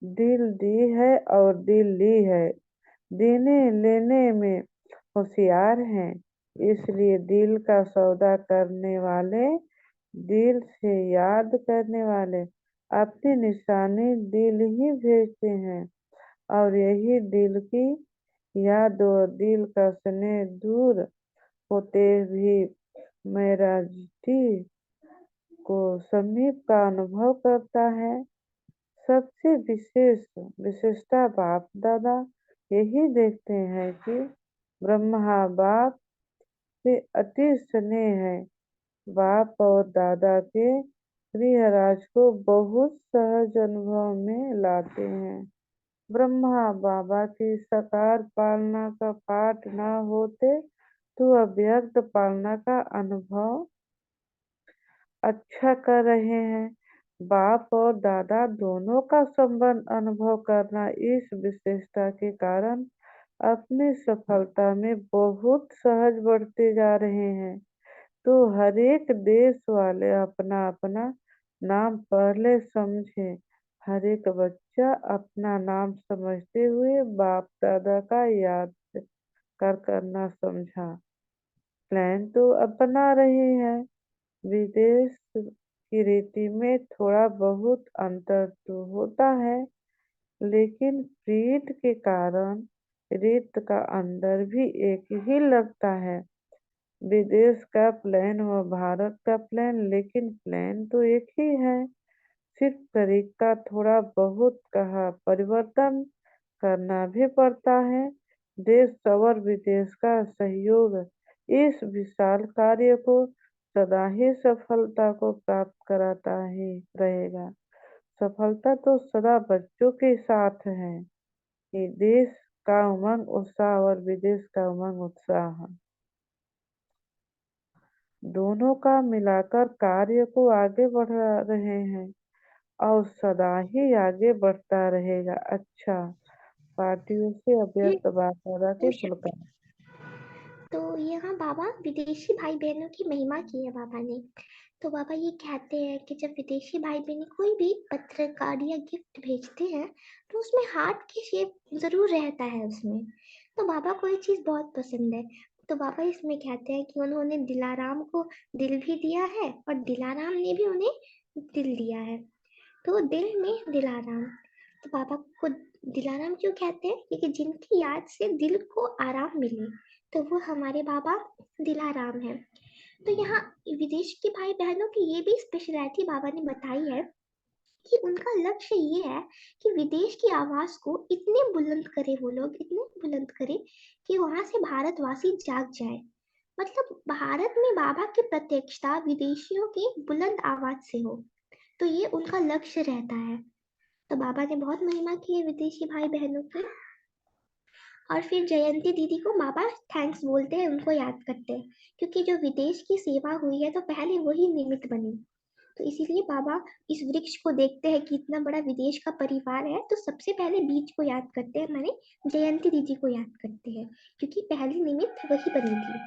दिल दी है और दिल ली है, देने लेने में होशियार हैं। इसलिए दिल का सौदा करने वाले, दिल से याद करने वाले अपनी निशानी दिल ही भेजते हैं। और यही दिल की याद और दिल का स्नेह दूर होते भी मेराजती को समीप का अनुभव करता है। सबसे विशेषता बाप दादा यही देखते हैं कि ब्रह्मा बाप से अति स्नेह है। बाप और दादा के गृहराज को बहुत सहज अनुभव में लाते हैं। ब्रह्मा बाबा की साकार पालना का पाठ न होते तो अव्यक्त पालना का अनुभव अच्छा कर रहे हैं। बाप और दादा दोनों का संबंध अनुभव करना इस विशेषता के कारण अपनी सफलता में बहुत सहज बढ़ते जा रहे हैं। तो हर एक देश वाले अपना अपना नाम पहले समझे। हर एक बच्चा अपना नाम समझते हुए बाप दादा का याद करना समझा। प्लान तो अपना रहे हैं। विदेश की रीति में थोड़ा बहुत अंतर तो होता है, लेकिन प्रीत के कारण रीत का अंदर भी एक ही लगता है। विदेश का प्लान व भारत का प्लान, लेकिन प्लान तो एक ही है। सिर्फ तरीका थोड़ा बहुत कहा परिवर्तन करना भी पड़ता है। देश और विदेश का सहयोग इस विशाल कार्य को सदा ही सफलता को प्राप्त कराता ही रहेगा। सफलता तो सदा बच्चों के साथ है। कि देश का उमंग उत्साह और विदेश का उमंग उत्साह दोनों का मिलाकर कार्य को आगे बढ़ा रहे हैं और सदा ही आगे बढ़ता रहेगा। अच्छा, पार्टियों से अव्यक्त बात दादा के शुभकामनाएं। तो यहाँ बाबा विदेशी भाई बहनों की महिमा की है बाबा ने। तो बाबा ये कहते हैं कि जब विदेशी भाई बहन कोई भी पत्र कार्ड या गिफ्ट भेजते हैं तो उसमें हार्ट की शेप जरूर रहता है उसमें। तो बाबा को ये चीज़ बहुत पसंद है। तो बाबा इसमें कहते हैं कि उन्होंने दिलाराम को दिल भी दिया है और दिलाराम ने भी उन्हें दिल दिया है। तो दिल में दिलाराम। तो बाबा को दिलाराम क्यों कहते हैं? क्योंकि जिनकी याद से दिल को आराम मिले, तो वो हमारे बाबा दिलाराम हैं। तो यहाँ विदेश के भाई बहनों की ये भी स्पेशलिटी बाबा ने बताई है कि उनका लक्ष्य ये है कि विदेश की आवाज को इतने बुलंद करे, वो लोग इतने बुलंद करे कि वहां से भारतवासी जाग जाए। मतलब भारत में बाबा की प्रत्यक्षता विदेशियों की बुलंद आवाज से हो, तो ये उनका लक्ष्य रहता है। तो बाबा ने बहुत महिमा की है विदेशी भाई बहनों की। और फिर जयंती दीदी को बाबा थैंक्स बोलते हैं, उनको याद करते हैं, क्योंकि जो विदेश की सेवा हुई है तो पहले वही निमित्त बनी। तो इसीलिए बाबा इस वृक्ष को देखते हैं कि इतना बड़ा विदेश का परिवार है, तो सबसे पहले बीज को याद करते हैं, माने जयंती दीदी को याद करते हैं, क्योंकि पहली निमित्त वही बनी थी।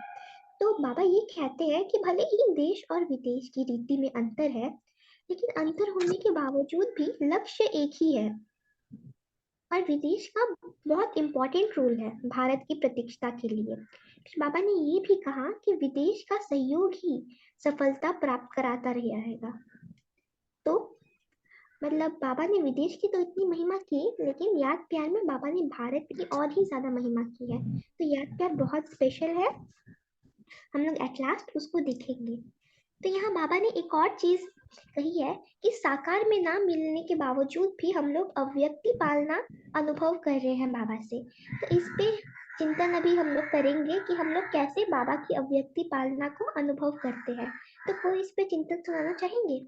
तो बाबा ये कहते हैं कि भले ही देश और विदेश की रीति में अंतर है, लेकिन अंतर होने के बावजूद भी लक्ष्य एक ही है। और विदेश का बहुत इम्पोर्टेंट रोल है भारत की प्रतिष्ठा के लिए। फिर बाबा ने ये भी कहा कि विदेश का सहयोग ही सफलता प्राप्त कराता रहेगा। तो मतलब बाबा ने विदेश की तो इतनी महिमा की, लेकिन याद प्यार में बाबा ने भारत की और ही ज्यादा महिमा की है। तो याद प्यार बहुत स्पेशल है, हम लोग एट लास्ट उसको देखेंगे। तो यहाँ बाबा ने एक और चीज कही है कि साकार में ना मिलने के बावजूद भी हम लोग अव्यक्ति पालना अनुभव कर रहे हैं बाबा से। तो इस पे चिंतन अभी हम लोग करेंगे कि हम लोग कैसे बाबा की अव्यक्ति पालना को अनुभव करते हैं। तो कोई इस पे चिंतन सुनाना चाहेंगे?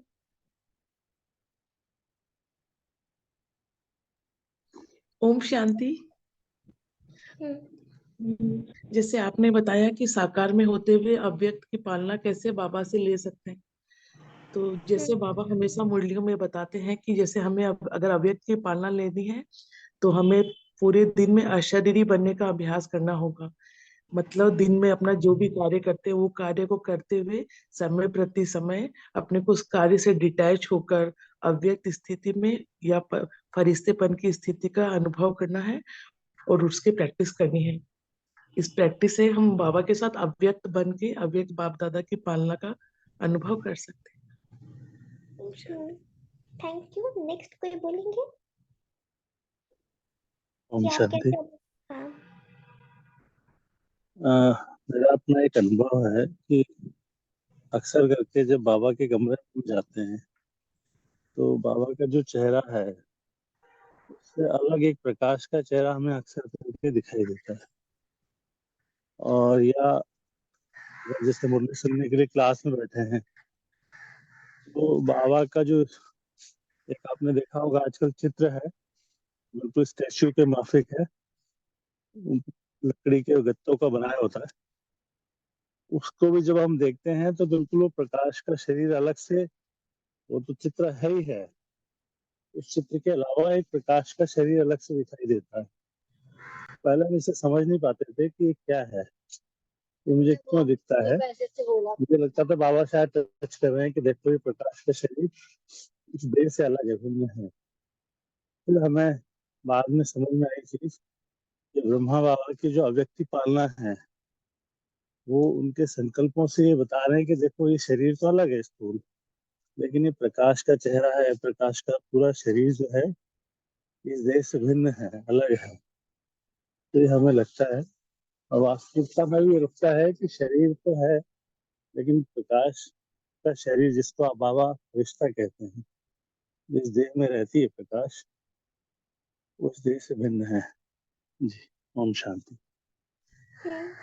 ओम शांति। जैसे आपने बताया कि साकार में होते हुए अव्यक्त की पालना कैसे बाबा से ले सकते हैं, तो जैसे बाबा हमेशा मुरलियों में बताते हैं कि जैसे हमें अगर अव्यक्त की पालना लेनी है तो हमें पूरे दिन में अशरीरी बनने का अभ्यास करना होगा। मतलब दिन में अपना जो भी कार्य करते हैं वो कार्य को करते हुए समय प्रति समय अपने को उस कार्य से डिटैच होकर अव्यक्त स्थिति में या फरिश्तेपन की स्थिति का अनुभव करना है और उसकी प्रैक्टिस करनी है। इस प्रैक्टिस से हम बाबा के साथ अव्यक्त बन के अव्यक्त बाप दादा की पालना का अनुभव कर सकते हैं। Thank you. नेक्स्ट कोई बोलेंगे ओम कि आप शांति। कैसे? हाँ। मेरा अपना एक अनुभव है कि अक्सर करके जब बाबा के कमरे में जाते हैं तो बाबा का जो चेहरा है उससे अलग एक प्रकाश का चेहरा हमें अक्सर करके दिखाई देता है। और या जैसे मुरली सुनने के लिए क्लास में बैठे हैं तो बाबा का जो एक आपने देखा होगा आजकल चित्र है बिल्कुल स्टैच्यू के माफिक है, लकड़ी के गत्तों का बनाया होता है। उसको भी जब हम देखते हैं तो बिल्कुल वो प्रकाश का शरीर अलग से, वो तो चित्र है ही है, उस चित्र के अलावा एक प्रकाश का शरीर अलग से दिखाई देता है। पहले हम इसे समझ नहीं पाते थे कि ये क्या है, ये मुझे क्यों दिखता है। मुझे लगता था बाबा शायद टच कर रहे हैं कि देखो ये प्रकाश का शरीर इस देह से अलग है, भिन्न है। फिर हमें बाद में समझ में आई चीज कि ब्रह्मा बाबा की जो अव्यक्ति पालना है वो उनके संकल्पों से ये बता रहे हैं कि देखो ये शरीर तो अलग है स्थूल, लेकिन ये प्रकाश का चेहरा है, प्रकाश का पूरा शरीर जो है इस देह से भिन्न है, अलग है। तो ये हमें लगता है और वास्तविकता में भी लगता है कि शरीर तो है लेकिन प्रकाश का शरीर जिसको आप बाबा रिश्ता कहते हैं, जिस देह में रहती है प्रकाश, उस देह से भिन्न है। जी, ओम शांति।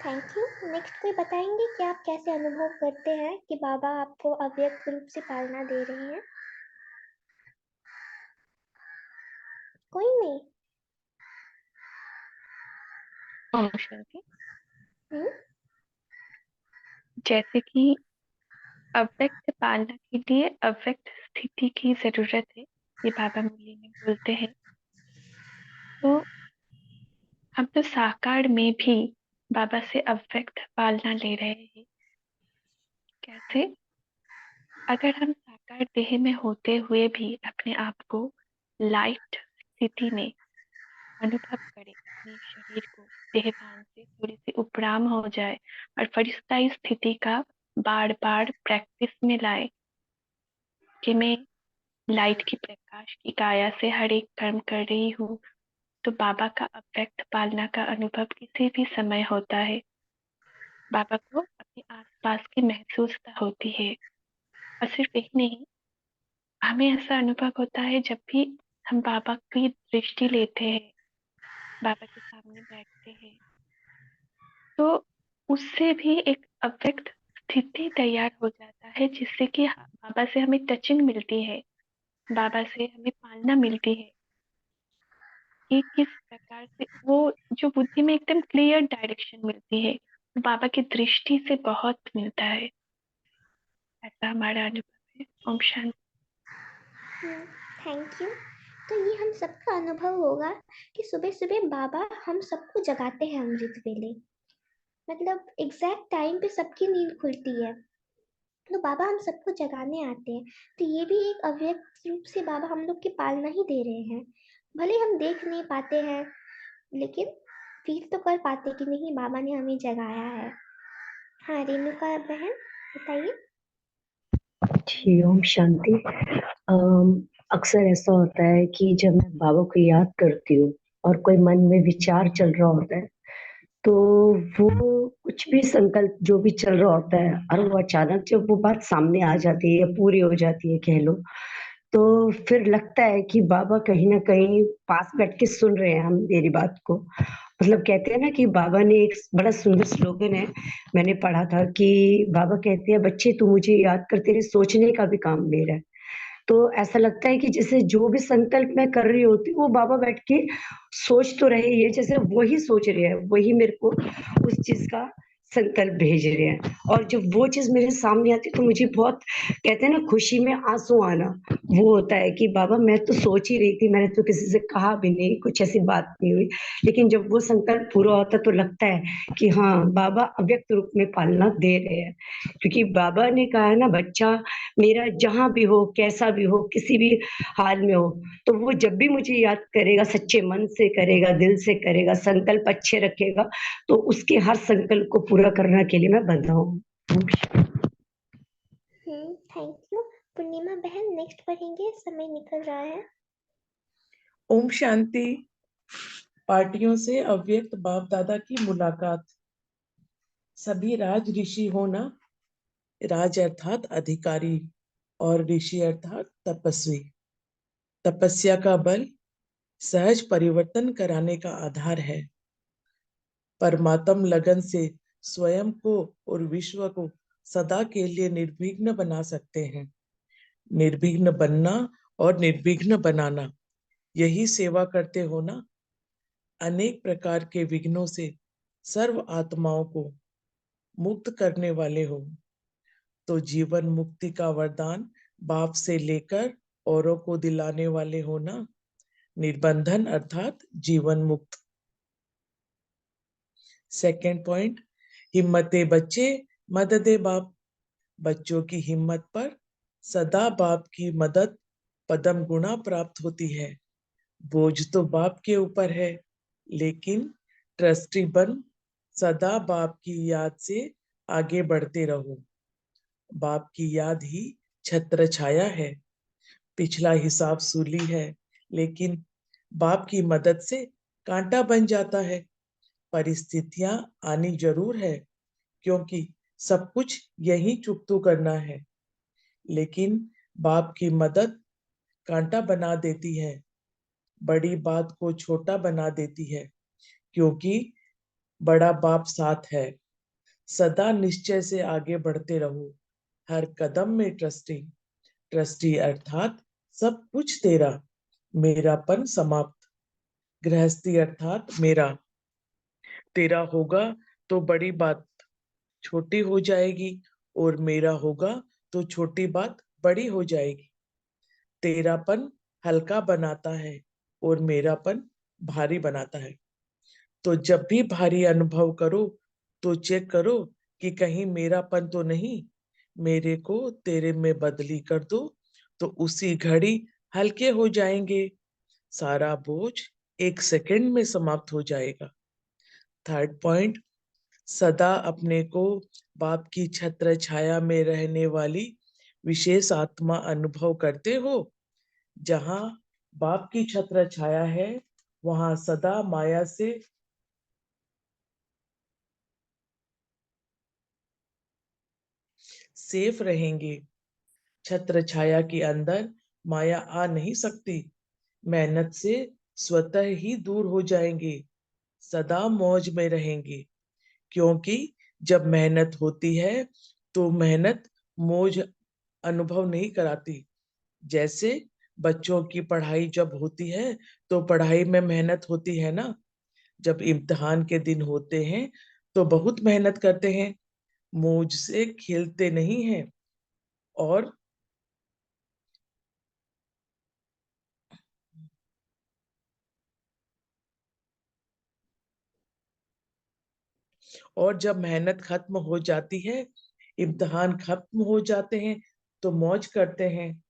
Thank you. नेक्स्ट कोई बताएंगे कि आप कैसे अनुभव करते हैं कि बाबा आपको अव्यक्त रूप से पालना दे रहे हैं? कोई नहीं? ओम शांति। जैसे कि अव्यक्त पालना के लिए अव्यक्त स्थिति की जरूरत है, ये बाबा मुरली में बोलते हैं। तो हम तो साकार में भी बाबा से अव्यक्त पालना ले रहे हैं। कैसे? अगर हम साकार देह में होते हुए भी अपने आप को लाइट स्थिति में अनुभव करें, अपने शरीर को देहभान से थोड़ी सी उपराम हो जाए और फरिश्ताई स्थिति का बार बार प्रैक्टिस में लाए कि मैं लाइट की प्रकाश की काया से हर एक कर्म कर रही हूँ, तो बाबा का अव्यक्त पालना का अनुभव किसी भी समय होता है। बाबा को अपने आसपास की महसूसता होती है। और सिर्फ यही नहीं, हमें ऐसा अनुभव होता है जब भी हम बाबा की दृष्टि लेते हैं, बाबा के सामने बैठते हैं, तो उससे भी एक अव्यक्त स्थिति तैयार हो जाता है, जिससे कि बाबा से हमें टचिंग मिलती है, बाबा से हमें पालना मिलती है कि किस प्रकार से वो जो बुद्धि में एकदम क्लियर डायरेक्शन मिलती है, बाबा की दृष्टि से बहुत मिलता है। ऐसा हमारा अनुभव है। ओम शांति। Thank you. तो ये हम सबका अनुभव होगा कि सुबह सुबह बाबा हम सबको जगाते हैं अमृत वेले, मतलब एग्जैक्ट टाइम पे सबकी नींद खुलती है, तो बाबा हम सबको जगाने आते हैं। तो ये भी एक अव्यक्त रूप से बाबा हम लोग की पालना ही दे रहे हैं। भले हम देख नहीं पाते हैं, लेकिन फील तो कर पाते कि नहीं बाबा ने हमें जगाया है। हाँ रेणुका बहन बताइए। जी ओम शांति। अक्सर ऐसा होता है कि जब मैं बाबा को याद करती हूँ और कोई मन में विचार चल रहा होता है, तो वो कुछ भी संकल्प जो भी चल रहा होता है और वो अचानक जब वो बात सामने आ जाती है या पूरी हो जाती है कह लो, तो फिर लगता है कि बाबा कहीं न कहीं पास बैठ के सुन रहे हैं हम मेरी बात को। मतलब कहते हैं ना कि बाबा ने एक बड़ा सुंदर स्लोगन है, मैंने पढ़ा था कि बाबा कहते हैं, "बच्चे तू मुझे याद कर, तेरे सोचने का भी काम मेरा है।" तो ऐसा लगता है कि जैसे जो भी संकल्प मैं कर रही होती हूँ, वो बाबा बैठ के सोच तो रहे ही है, जैसे वही सोच रहे हैं, वही मेरे को उस चीज़ का संकल्प भेज रहे हैं। और जब वो चीज़ मेरे सामने आती है, तो मुझे बहुत कहते हैं ना खुशी में आँसू आना, वो होता है कि बाबा मैं तो सोच ही रही थी, मैंने तो किसी से कहा भी नहीं, कुछ ऐसी बात नहीं हुई। लेकिन जब वो संकल्प पूरा होता है, तो लगता है कि हाँ, बाबा अव्यक्त रूप में पालना दे रहे हैं। क्योंकि बाबा ने कहा है ना, बच्चा मेरा जहाँ भी हो, कैसा भी हो, किसी भी हाल में हो, तो वो जब भी मुझे याद करेगा, सच्चे मन से करेगा, दिल से करेगा, संकल्प अच्छे रखेगा, तो उसके हर संकल्प को पूरा करने के लिए मैं बंधा हूँ। Thank you. पूर्णिमा बहन नेक्स्ट पढ़ेंगे, समय निकल रहा है। ओम शांति। पार्टियों से अव्यक्त बाप दादा की मुलाकात। सभी राज ऋषि हो ना, राज अर्थात अधिकारी और ऋषि अर्थात तपस्वी। तपस्या का बल सहज परिवर्तन कराने का आधार है। परमात्म लगन से स्वयं को और विश्व को सदा के लिए निर्विघ्न बना सकते हैं। निर्विघ्न बनना और निर्विघ्न बनाना, यही सेवा करते हो ना। अनेक प्रकार के विघ्नों से सर्व आत्माओं को मुक्त करने वाले हो, तो जीवन मुक्ति का वरदान बाप से लेकर औरों को दिलाने वाले हो ना। निर्बंधन अर्थात जीवन मुक्त। सेकंड पॉइंट, हिम्मते बच्चे मददे बाप। बच्चों की हिम्मत पर सदा बाप की मदद पदम गुणा प्राप्त होती है। बोझ तो बाप के ऊपर है, लेकिन ट्रस्टी बन सदा बाप की याद से आगे बढ़ते रहो। बाप की याद ही छत्र छाया है। पिछला हिसाब सूली है, लेकिन बाप की मदद से कांटा बन जाता है। परिस्थितियां आनी जरूर है, क्योंकि सब कुछ यही चुकतू करना है, लेकिन बाप की मदद कांटा बना देती है, बड़ी बात को छोटा बना देती है, क्योंकि बड़ा बाप साथ है। सदा निश्चय से आगे बढ़ते रहो, हर कदम में ट्रस्टी। ट्रस्टी अर्थात सब कुछ तेरा, मेरापन समाप्त। गृहस्थी अर्थात मेरा, तेरा होगा तो बड़ी बात छोटी हो जाएगी, और मेरा होगा तो छोटी बात बड़ी हो जाएगी। तेरापन हल्का बनाता है और मेरापन भारी बनाता है। तो जब भी भारी अनुभव करो, तो चेक करो कि कहीं मेरापन तो नहीं। मेरे को तेरे में बदली कर दो, तो उसी घड़ी हल्के हो जाएंगे। सारा बोझ 1 सेकंड में समाप्त हो जाएगा। थर्ड पॉइंट, सदा अपने को बाप की छत्र छाया में रहने वाली विशेष आत्मा अनुभव करते हो। जहां बाप की छत्र छाया है, वहां सदा माया से सेफ रहेंगे। छत्र छाया के अंदर माया आ नहीं सकती। मेहनत से स्वतः ही दूर हो जाएंगे, सदा मौज में रहेंगे। क्योंकि जब मेहनत होती है, तो मेहनत मौज अनुभव नहीं कराती। जैसे बच्चों की पढ़ाई जब होती है, तो पढ़ाई में मेहनत होती है ना। जब इम्तिहान के दिन होते हैं, तो बहुत मेहनत करते हैं, मौज से खेलते नहीं हैं। और और जब मेहनत खत्म हो जाती है, इम्तिहान खत्म हो जाते हैं, तो मौज करते हैं।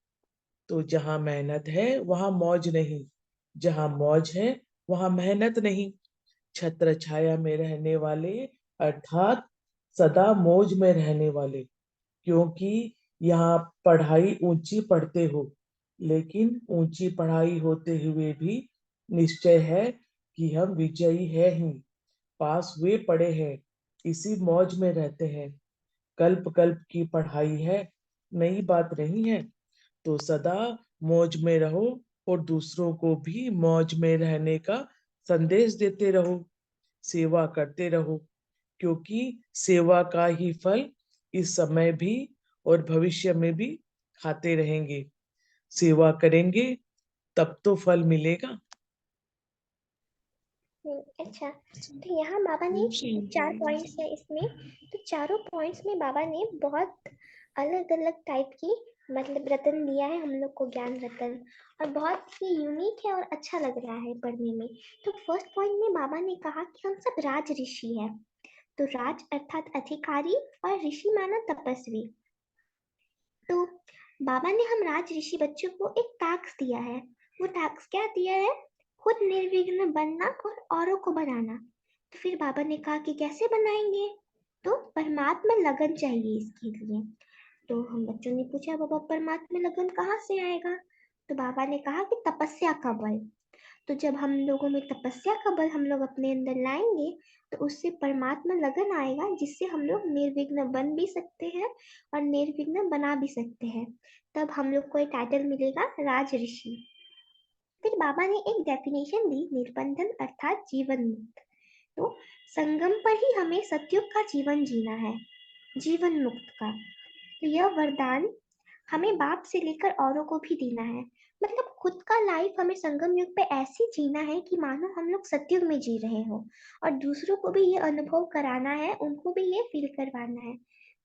तो जहाँ मेहनत है वहां मौज नहीं, जहाँ मौज है वहां मेहनत नहीं। छत्र छाया में रहने वाले अर्थात सदा मौज में रहने वाले, क्योंकि यहाँ पढ़ाई ऊंची पढ़ते हो, लेकिन ऊंची पढ़ाई होते हुए भी निश्चय है कि हम विजयी है ही, पास हुए पड़े हैं, इसी मौज में रहते हैं। कल्प कल्प की पढ़ाई है, नई बात नहीं है। तो सदा मौज में रहो और दूसरों को भी मौज में रहने का संदेश देते रहो, सेवा करते रहो, क्योंकि सेवा का ही फल इस समय भी और भविष्य में भी खाते रहेंगे। सेवा करेंगे तब तो फल मिलेगा। अच्छा, तो यहाँ बाबा ने 4 पॉइंट्स है इसमें। तो चारों पॉइंट्स में बाबा ने बहुत अलग अलग टाइप की मतलब रत्न दिया है हम लोग को, ज्ञान रत्न, और बहुत ही यूनिक है और अच्छा लग रहा है पढ़ने में। तो फर्स्ट पॉइंट में बाबा ने कहा कि हम सब राज ऋषि है। तो राज अर्थात अधिकारी और ऋषि माना तपस्वी। तो बाबा ने हम राज ऋषि बच्चों को एक टास्क दिया है। वो टास्क क्या दिया है? खुद निर्विघ्न बनना और औरों को बनाना। तो फिर बाबा ने कहा कि कैसे बनाएंगे? तो परमात्मा लगन चाहिए इसके लिए। तो हम बच्चों ने पूछा बाबा परमात्मा लगन कहाँ से आएगा? तो बाबा ने कहा कि तपस्या का बल। तो जब हम लोगों में तपस्या का बल हम लोग अपने अंदर लाएंगे तो उससे परमात्मा लगन आएगा, जिससे हम लोग निर्विघ्न बन भी सकते हैं और निर्विघ्न बना भी सकते हैं। तब हम लोग को एक टाइटल मिलेगा राज ऋषि। फिर बाबा ने एक डेफिनेशन दी निर्बंधन अर्थात जीवन मुक्त। तो संगम पर ही हमें सतयुग का जीवन जीना है, जीवन मुक्त का। तो यह वरदान हमें बाप से लेकर औरों को भी देना है। मतलब खुद का लाइफ हमें संगम युग पे ऐसे जीना है कि मानो हम लोग सतयुग में जी रहे हो, और दूसरों को भी ये अनुभव कराना है, उनको भी ये फील करवाना है।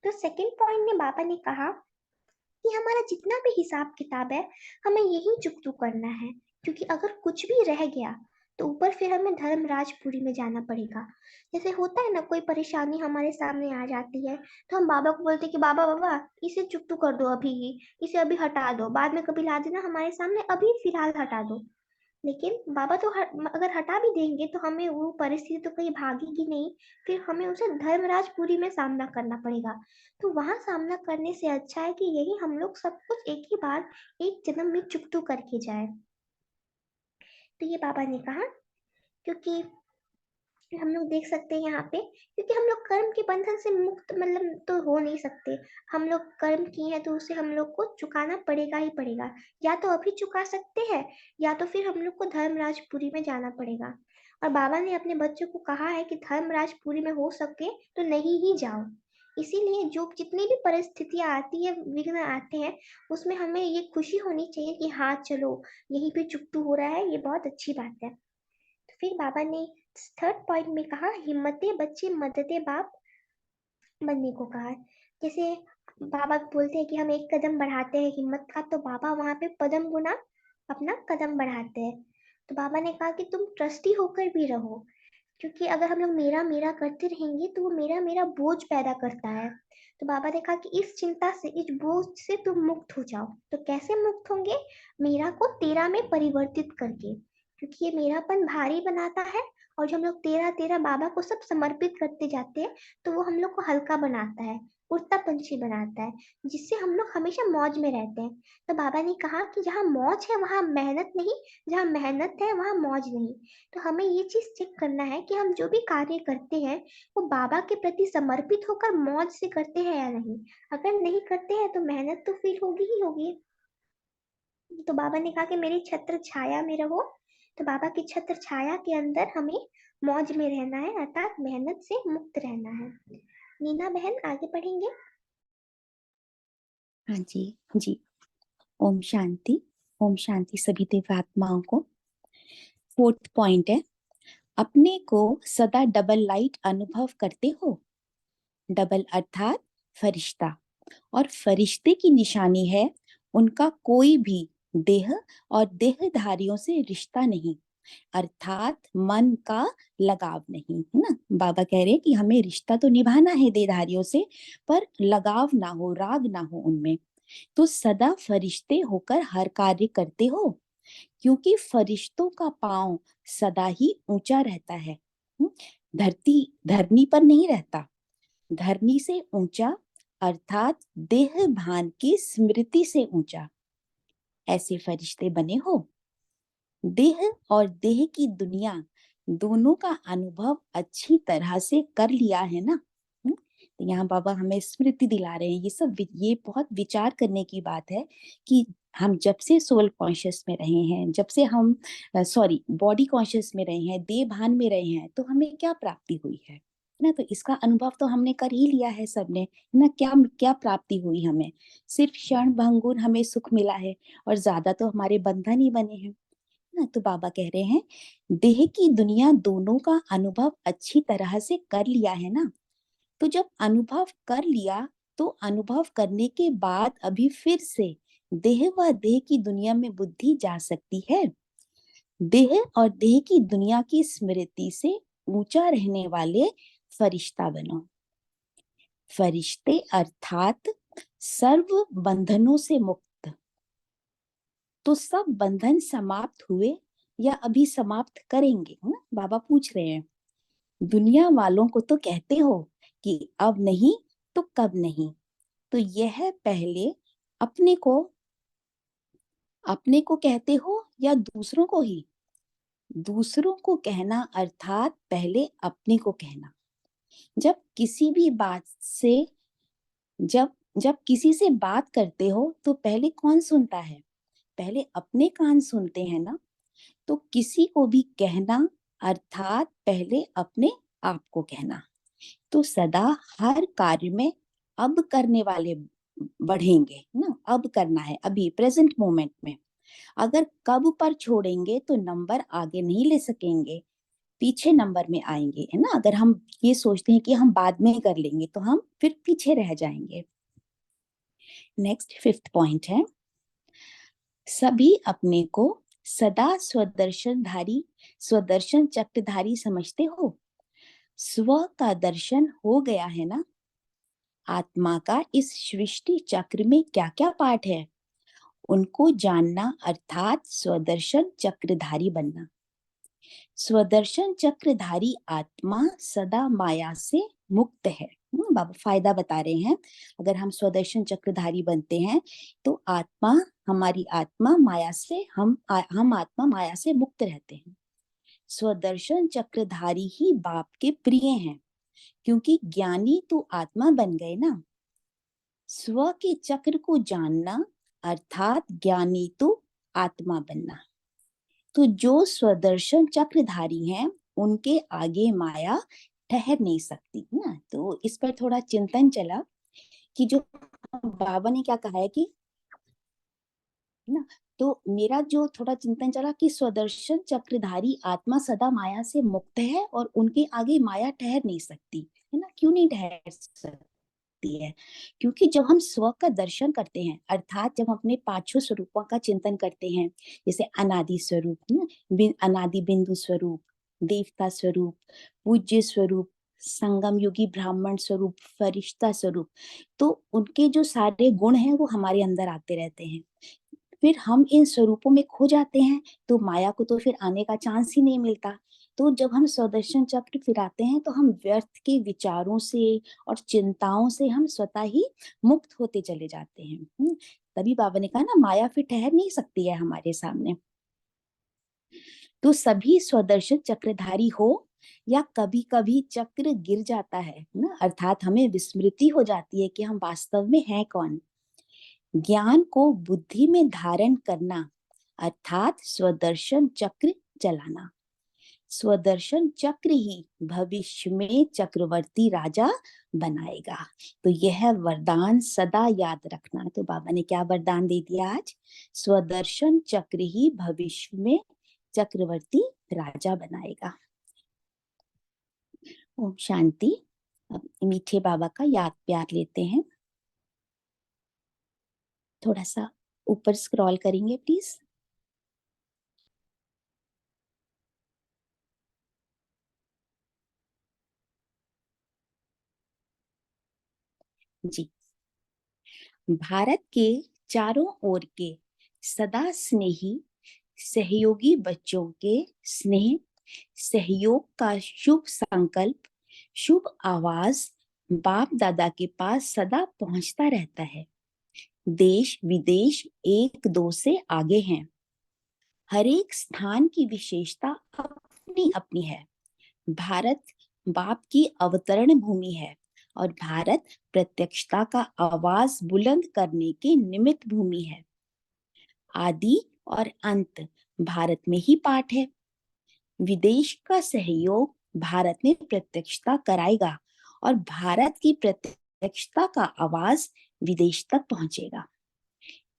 तो सेकंड पॉइंट में बाबा ने कहा कि हमारा जितना भी हिसाब किताब है हमें यही चुकतू करना है, क्योंकि अगर कुछ भी रह गया तो ऊपर फिर हमें धर्मराजपुरी में जाना पड़ेगा। जैसे होता है ना, कोई परेशानी हमारे सामने आ जाती है तो हम बाबा को बोलते हैं कि बाबा बाबा इसे चुकतू कर दो, अभी ही इसे अभी हटा दो, बाद में कभी ला देना हमारे सामने, अभी फिलहाल हटा दो। लेकिन बाबा तो अगर हटा भी देंगे तो हमें वो परिस्थिति तो कहीं भागेगी नहीं, फिर हमें उसे धर्मराजपुरी में सामना करना पड़ेगा। तो वहां सामना करने से अच्छा है कि यही हम लोग सब कुछ एक ही बार एक जन्म में चुकतू करके जाए। तो ये बाबा ने कहा, क्योंकि हम लोग देख सकते हैं यहाँ पे, क्योंकि हम लोग कर्म के बंधन से मुक्त मतलब तो हो नहीं सकते। हम लोग कर्म किए हैं तो उसे हम लोग को चुकाना पड़ेगा ही पड़ेगा। या तो अभी चुका सकते हैं या तो फिर हम लोग को धर्मराजपुरी में जाना पड़ेगा। और बाबा ने अपने बच्चों को कहा है कि धर्मराजपुरी में हो सके तो नहीं ही जाओ। इसीलिए जो जितनी भी परिस्थितियां आती है, विघ्न आते हैं, उसमें हमें ये खुशी होनी चाहिए कि हाँ चलो यहीं पे चुकतू हो रहा है, ये बहुत अच्छी बात है। तो फिर बाबा ने थर्ड पॉइंट में कहा हिम्मते बच्चे मददे बाप बनने को कहा। जैसे बाबा बोलते हैं कि हम एक कदम बढ़ाते हैं हिम्मत का, तो बाबा वहां पे पदम गुना अपना कदम बढ़ाते हैं। तो बाबा ने कहा कि तुम ट्रस्टी होकर भी रहो, क्योंकि अगर हम लोग मेरा मेरा करते रहेंगे तो वो मेरा मेरा बोझ पैदा करता है। तो बाबा ने कहा कि इस चिंता से, इस बोझ से तुम मुक्त हो जाओ। तो कैसे मुक्त होंगे? मेरा को तेरा में परिवर्तित करके, क्योंकि ये मेरापन भारी बनाता है, और जब हम लोग तेरा तेरा बाबा को सब समर्पित करते जाते हैं तो वो हम लोग को हल्का बनाता है, उड़ता पंछी बनाता है, जिससे हम लोग हमेशा मौज में रहते हैं। तो बाबा ने कहा कि जहाँ मौज है वहाँ मेहनत नहीं, जहाँ मेहनत है वहाँ मौज नहीं। तो हमें ये चीज चेक करना है कि हम जो भी कार्य करते हैं वो बाबा के प्रति समर्पित होकर मौज से करते हैं या नहीं। अगर नहीं करते हैं तो मेहनत तो फील होगी ही होगी। तो बाबा ने कहा कि मेरी छत्र छाया में रहो। तो बाबा की छत्र छाया के अंदर हमें मौज में रहना है, अर्थात मेहनत से मुक्त रहना है। नीना बहन आगे पढ़ेंगे। हाँ जी जी। ओम शांति सभी देवात्माओं को। फोर्थ पॉइंट है, अपने को सदा डबल लाइट अनुभव करते हो। डबल अर्थात फरिश्ता, और फरिश्ते की निशानी है उनका कोई भी देह और देहधारियों से रिश्ता नहीं, अर्थात मन का लगाव नहीं, है ना। बाबा कह रहे हैं कि हमें रिश्ता तो निभाना है देहधारियों से, पर लगाव ना हो, राग ना हो उनमें। तो सदा फरिश्ते होकर हर कार्य करते हो, क्योंकि फरिश्तों का पांव सदा ही ऊंचा रहता है, धरनी पर नहीं रहता, धरनी से ऊंचा, अर्थात देह भान की स्मृति से ऊंचा। ऐसे फरिश्ते बने हो। देह और देह की दुनिया दोनों का अनुभव अच्छी तरह से कर लिया है ना। तो यहाँ बाबा हमें स्मृति दिला रहे हैं। ये बहुत विचार करने की बात है कि हम जब से सोल कॉन्शियस में रहे हैं, जब से हम बॉडी कॉन्शियस में रहे हैं, देह भान में रहे हैं, तो हमें क्या प्राप्ति हुई है ना। तो इसका अनुभव तो हमने कर ही लिया है सबने, है ना। क्या क्या प्राप्ति हुई हमें? सिर्फ क्षण भंगुर हमें सुख मिला है, और ज्यादा तो हमारे बंधन ही बने हैं ना। तो बाबा कह रहे हैं देह की दुनिया दोनों का अनुभव अच्छी तरह से कर लिया है ना। तो जब अनुभव कर लिया, तो अनुभव करने के बाद अभी फिर से देह व देह की दुनिया में बुद्धि जा सकती है। देह और देह की दुनिया की स्मृति से ऊंचा रहने वाले फरिश्ता बनो। फरिश्ते अर्थात सर्व बंधनों से मुक्त। तो सब बंधन समाप्त हुए या अभी समाप्त करेंगे, है ना। बाबा पूछ रहे हैं दुनिया वालों को तो कहते हो कि अब नहीं तो कब नहीं। तो यह पहले अपने को कहते हो या दूसरों को ही? दूसरों को कहना अर्थात पहले अपने को कहना। जब किसी भी बात से जब किसी से बात करते हो तो पहले कौन सुनता है? पहले अपने कान सुनते हैं ना। तो किसी को भी कहना अर्थात पहले अपने आप को कहना। तो सदा हर कार्य में अब करने वाले बढ़ेंगे ना। अब करना है, अभी प्रेजेंट मोमेंट में। अगर कब पर छोड़ेंगे तो नंबर आगे नहीं ले सकेंगे, पीछे नंबर में आएंगे, है ना। अगर हम ये सोचते हैं कि हम बाद में कर लेंगे तो हम फिर पीछे रह जाएंगे। नेक्स्ट 5th पॉइंट है, सभी अपने को सदा स्वदर्शन चक्रधारी समझते हो। स्व का दर्शन हो गया है ना। आत्मा का इस सृष्टि चक्र में क्या क्या पार्ट है, उनको जानना अर्थात स्वदर्शन चक्रधारी बनना। स्वदर्शन चक्रधारी आत्मा सदा माया से मुक्त है। बाबा फायदा बता रहे हैं, अगर हम स्वदर्शन चक्रधारी बनते हैं तो हमारी आत्मा माया से हम आत्मा माया से मुक्त रहते हैं। स्वदर्शन चक्रधारी ही बाप के प्रिय हैं, क्योंकि ज्ञानी तो आत्मा बन गए ना। स्व के चक्र को जानना अर्थात ज्ञानी तो आत्मा बनना। तो जो स्वदर्शन चक्रधारी हैं उनके आगे माया ठहर नहीं सकती ना। तो इस पर थोड़ा चिंतन चला कि जो बाबा ने क्या कहा है कि ना। तो मेरा जो थोड़ा चिंतन चला कि स्वदर्शन चक्रधारी आत्मा सदा माया से मुक्त है और उनके आगे माया ठहर नहीं सकती, है ना। क्यों नहीं ठहर सकती है? क्योंकि जब हम स्व का दर्शन करते हैं अर्थात जब हम अपने पांचों स्वरूपों का चिंतन करते हैं, जैसे अनादि स्वरूप ना, अनादि बिंदु स्वरूप, देवता स्वरूप, पूज्य स्वरूप, संगम युगी ब्राह्मण स्वरूप, फरिश्ता स्वरूप, तो उनके जो सारे गुण हैं वो हमारे अंदर आते रहते हैं। फिर हम इन स्वरूपों में खो जाते हैं तो माया को तो फिर आने का चांस ही नहीं मिलता। तो जब हम स्वदर्शन चक्र फिराते हैं तो हम व्यर्थ के विचारों से और चिंताओं से हम स्वतः ही मुक्त होते चले जाते हैं। तभी बाबा ने कहा ना, माया फिर ठहर नहीं सकती है हमारे सामने। तो सभी स्वदर्शन चक्रधारी हो या कभी कभी चक्र गिर जाता है ना, अर्थात हमें विस्मृति हो जाती है कि हम वास्तव में हैं कौन। ज्ञान को बुद्धि में धारण करना अर्थात स्वदर्शन चक्र चलाना। स्वदर्शन चक्र ही भविष्य में चक्रवर्ती राजा बनाएगा। तो यह वरदान सदा याद रखना। तो बाबा ने क्या वरदान दे दिया आज? स्वदर्शन चक्र ही भविष्य में चक्रवर्ती राजा बनाएगा। ओम शांति। अब मीठे बाबा का याद प्यार लेते हैं। थोड़ा सा ऊपर स्क्रॉल करेंगे प्लीज। जी। भारत के चारों ओर के सदा स्नेही सहयोगी बच्चों के स्नेह सहयोग का शुभ संकल्प, शुभ आवाज बाप दादा के पास सदा पहुंचता रहता है। देश विदेश एक दो से आगे हैं। हर एक स्थान की विशेषता अपनी अपनी है। भारत बाप की अवतरण भूमि है और भारत प्रत्यक्षता का आवाज बुलंद करने के निमित्त भूमि है। आदि और अंत भारत में ही पाठ है। विदेश का सहयोग भारत में प्रत्यक्षता कराएगा और भारत की प्रत्यक्षता का आवाज विदेश तक पहुंचेगा।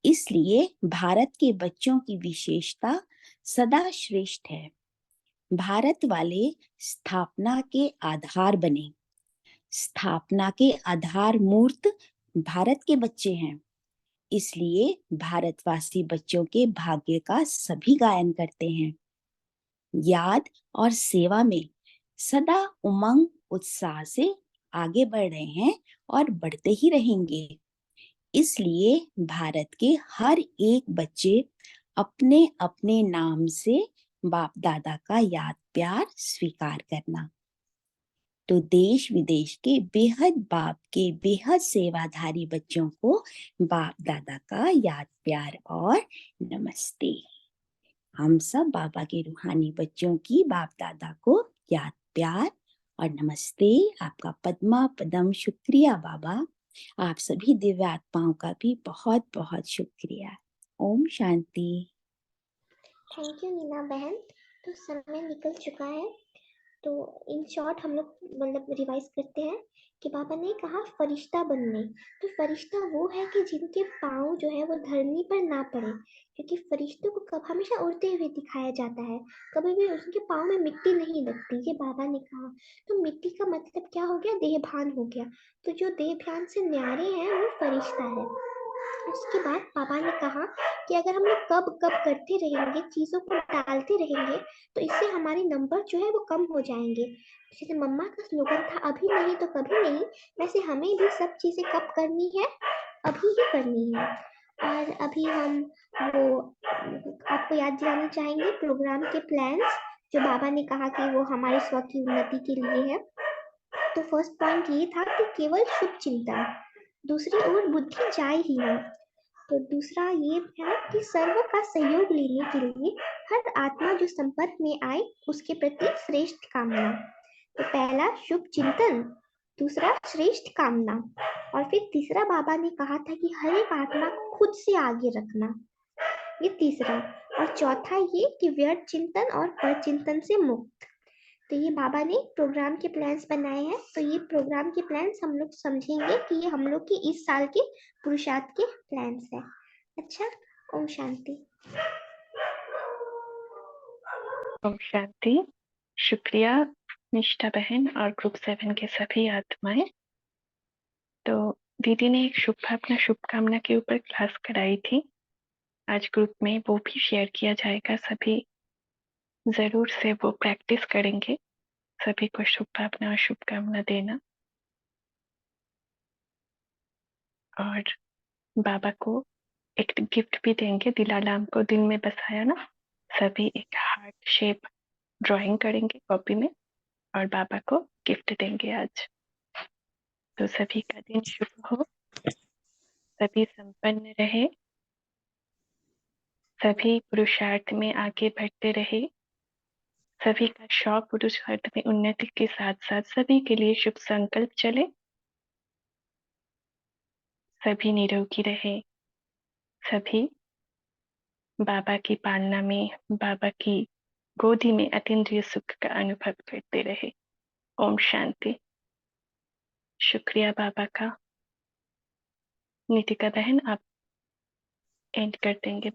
इसलिए भारत के बच्चों की विशेषता सदा श्रेष्ठ है। भारत वाले स्थापना के आधार बने। स्थापना के आधार मूर्त भारत के बच्चे हैं। इसलिए भारतवासी बच्चों के भाग्य का सभी गायन करते हैं। याद और सेवा में सदा उमंग उत्साह से आगे बढ़ रहे हैं और बढ़ते ही रहेंगे। इसलिए भारत के हर एक बच्चे अपने अपने नाम से बाप दादा का याद प्यार स्वीकार करना। तो देश विदेश के बेहद बाप के बेहद सेवाधारी बच्चों को बाप दादा का याद प्यार और नमस्ते। हम सब बाबा के रूहानी बच्चों की बाप दादा को याद प्यार और नमस्ते। आपका पद्मा पदम शुक्रिया बाबा। आप सभी दिव्य आत्माओं का भी बहुत बहुत शुक्रिया। ओम शांति। थैंक यू नीना बहन। तो समय निकल चुका है, तो इन शॉर्ट हम लोग मतलब रिवाइज करते हैं कि बाबा ने कहा फरिश्ता बनने। तो फरिश्ता वो है कि जिनके पाँव जो है वो धरनी पर ना पड़े, क्योंकि फरिश्तों को कब हमेशा उड़ते हुए दिखाया जाता है, कभी भी उसके पाँव में मिट्टी नहीं लगती, ये बाबा ने कहा। तो मिट्टी का मतलब क्या हो गया? देहभान हो गया। तो जो देहभान से न्यारे हैं वो फरिश्ता है। उसके बाद पापा ने कहा कि अगर हम लोग कब कब करते रहेंगे, चीज़ों को टालते रहेंगे, तो इससे हमारे नंबर जो है वो कम हो जाएंगे। जैसे मम्मा का स्लोगन था, अभी नहीं तो कभी नहीं, वैसे हमें भी सब चीज़ें कब करनी है? अभी ही करनी है। और अभी हम वो आपको याद दिलाना चाहेंगे प्रोग्राम के प्लान्स, जो बाबा ने कहा कि वो हमारे स्व की उन्नति के लिए है। तो फर्स्ट पॉइंट ये था कि केवल शुभ चिंतन, दूसरी ओर बुद्धि जाए ही ना। तो दूसरा ये है कि सर्व का सहयोग लेने के लिए हर आत्मा जो संपर्क में आए उसके प्रति श्रेष्ठ कामना। तो पहला शुभ चिंतन, दूसरा श्रेष्ठ कामना, और फिर तीसरा बाबा ने कहा था कि हर एक आत्मा को खुद से आगे रखना, ये तीसरा। और चौथा ये कि व्यर्थ चिंतन और पर चिंतन से मुक्त। तो ये बाबा ने प्रोग्राम के प्लान्स बनाए हैं। तो ये प्रोग्राम के प्लान्स हम लोग समझेंगे कि ये हम लोग के इस साल के पुरुषार्थ के प्लान्स हैं। अच्छा, ओम शांति। ओम शांति। शुक्रिया निष्ठा बहन और ग्रुप 7 के सभी आत्माएं। तो दीदी ने एक अपना शुभकामना के ऊपर क्लास कराई थी, आज ग्रुप में वो भी शेयर किया जाएगा। सभी जरूर से वो प्रैक्टिस करेंगे, सभी को शुभकामना और शुभकामना देना। और बाबा को एक गिफ्ट भी देंगे। दिलालाम को दिन में बसाया ना, सभी एक हार्ट शेप ड्राइंग करेंगे कॉपी में और बाबा को गिफ्ट देंगे आज। तो सभी का दिन शुभ हो, सभी संपन्न रहे, सभी पुरुषार्थ में आगे बढ़ते रहे, सभी का शौक पुरुषार्थ में उन्नति के साथ साथ सभी के लिए शुभ संकल्प चले, सभी निरोगी रहे, सभी बाबा की पालना में, बाबा की गोदी में अतीन्द्रिय सुख का अनुभव करते रहे। ओम शांति। शुक्रिया बाबा का। नितिका बहन आप एंड कर देंगे।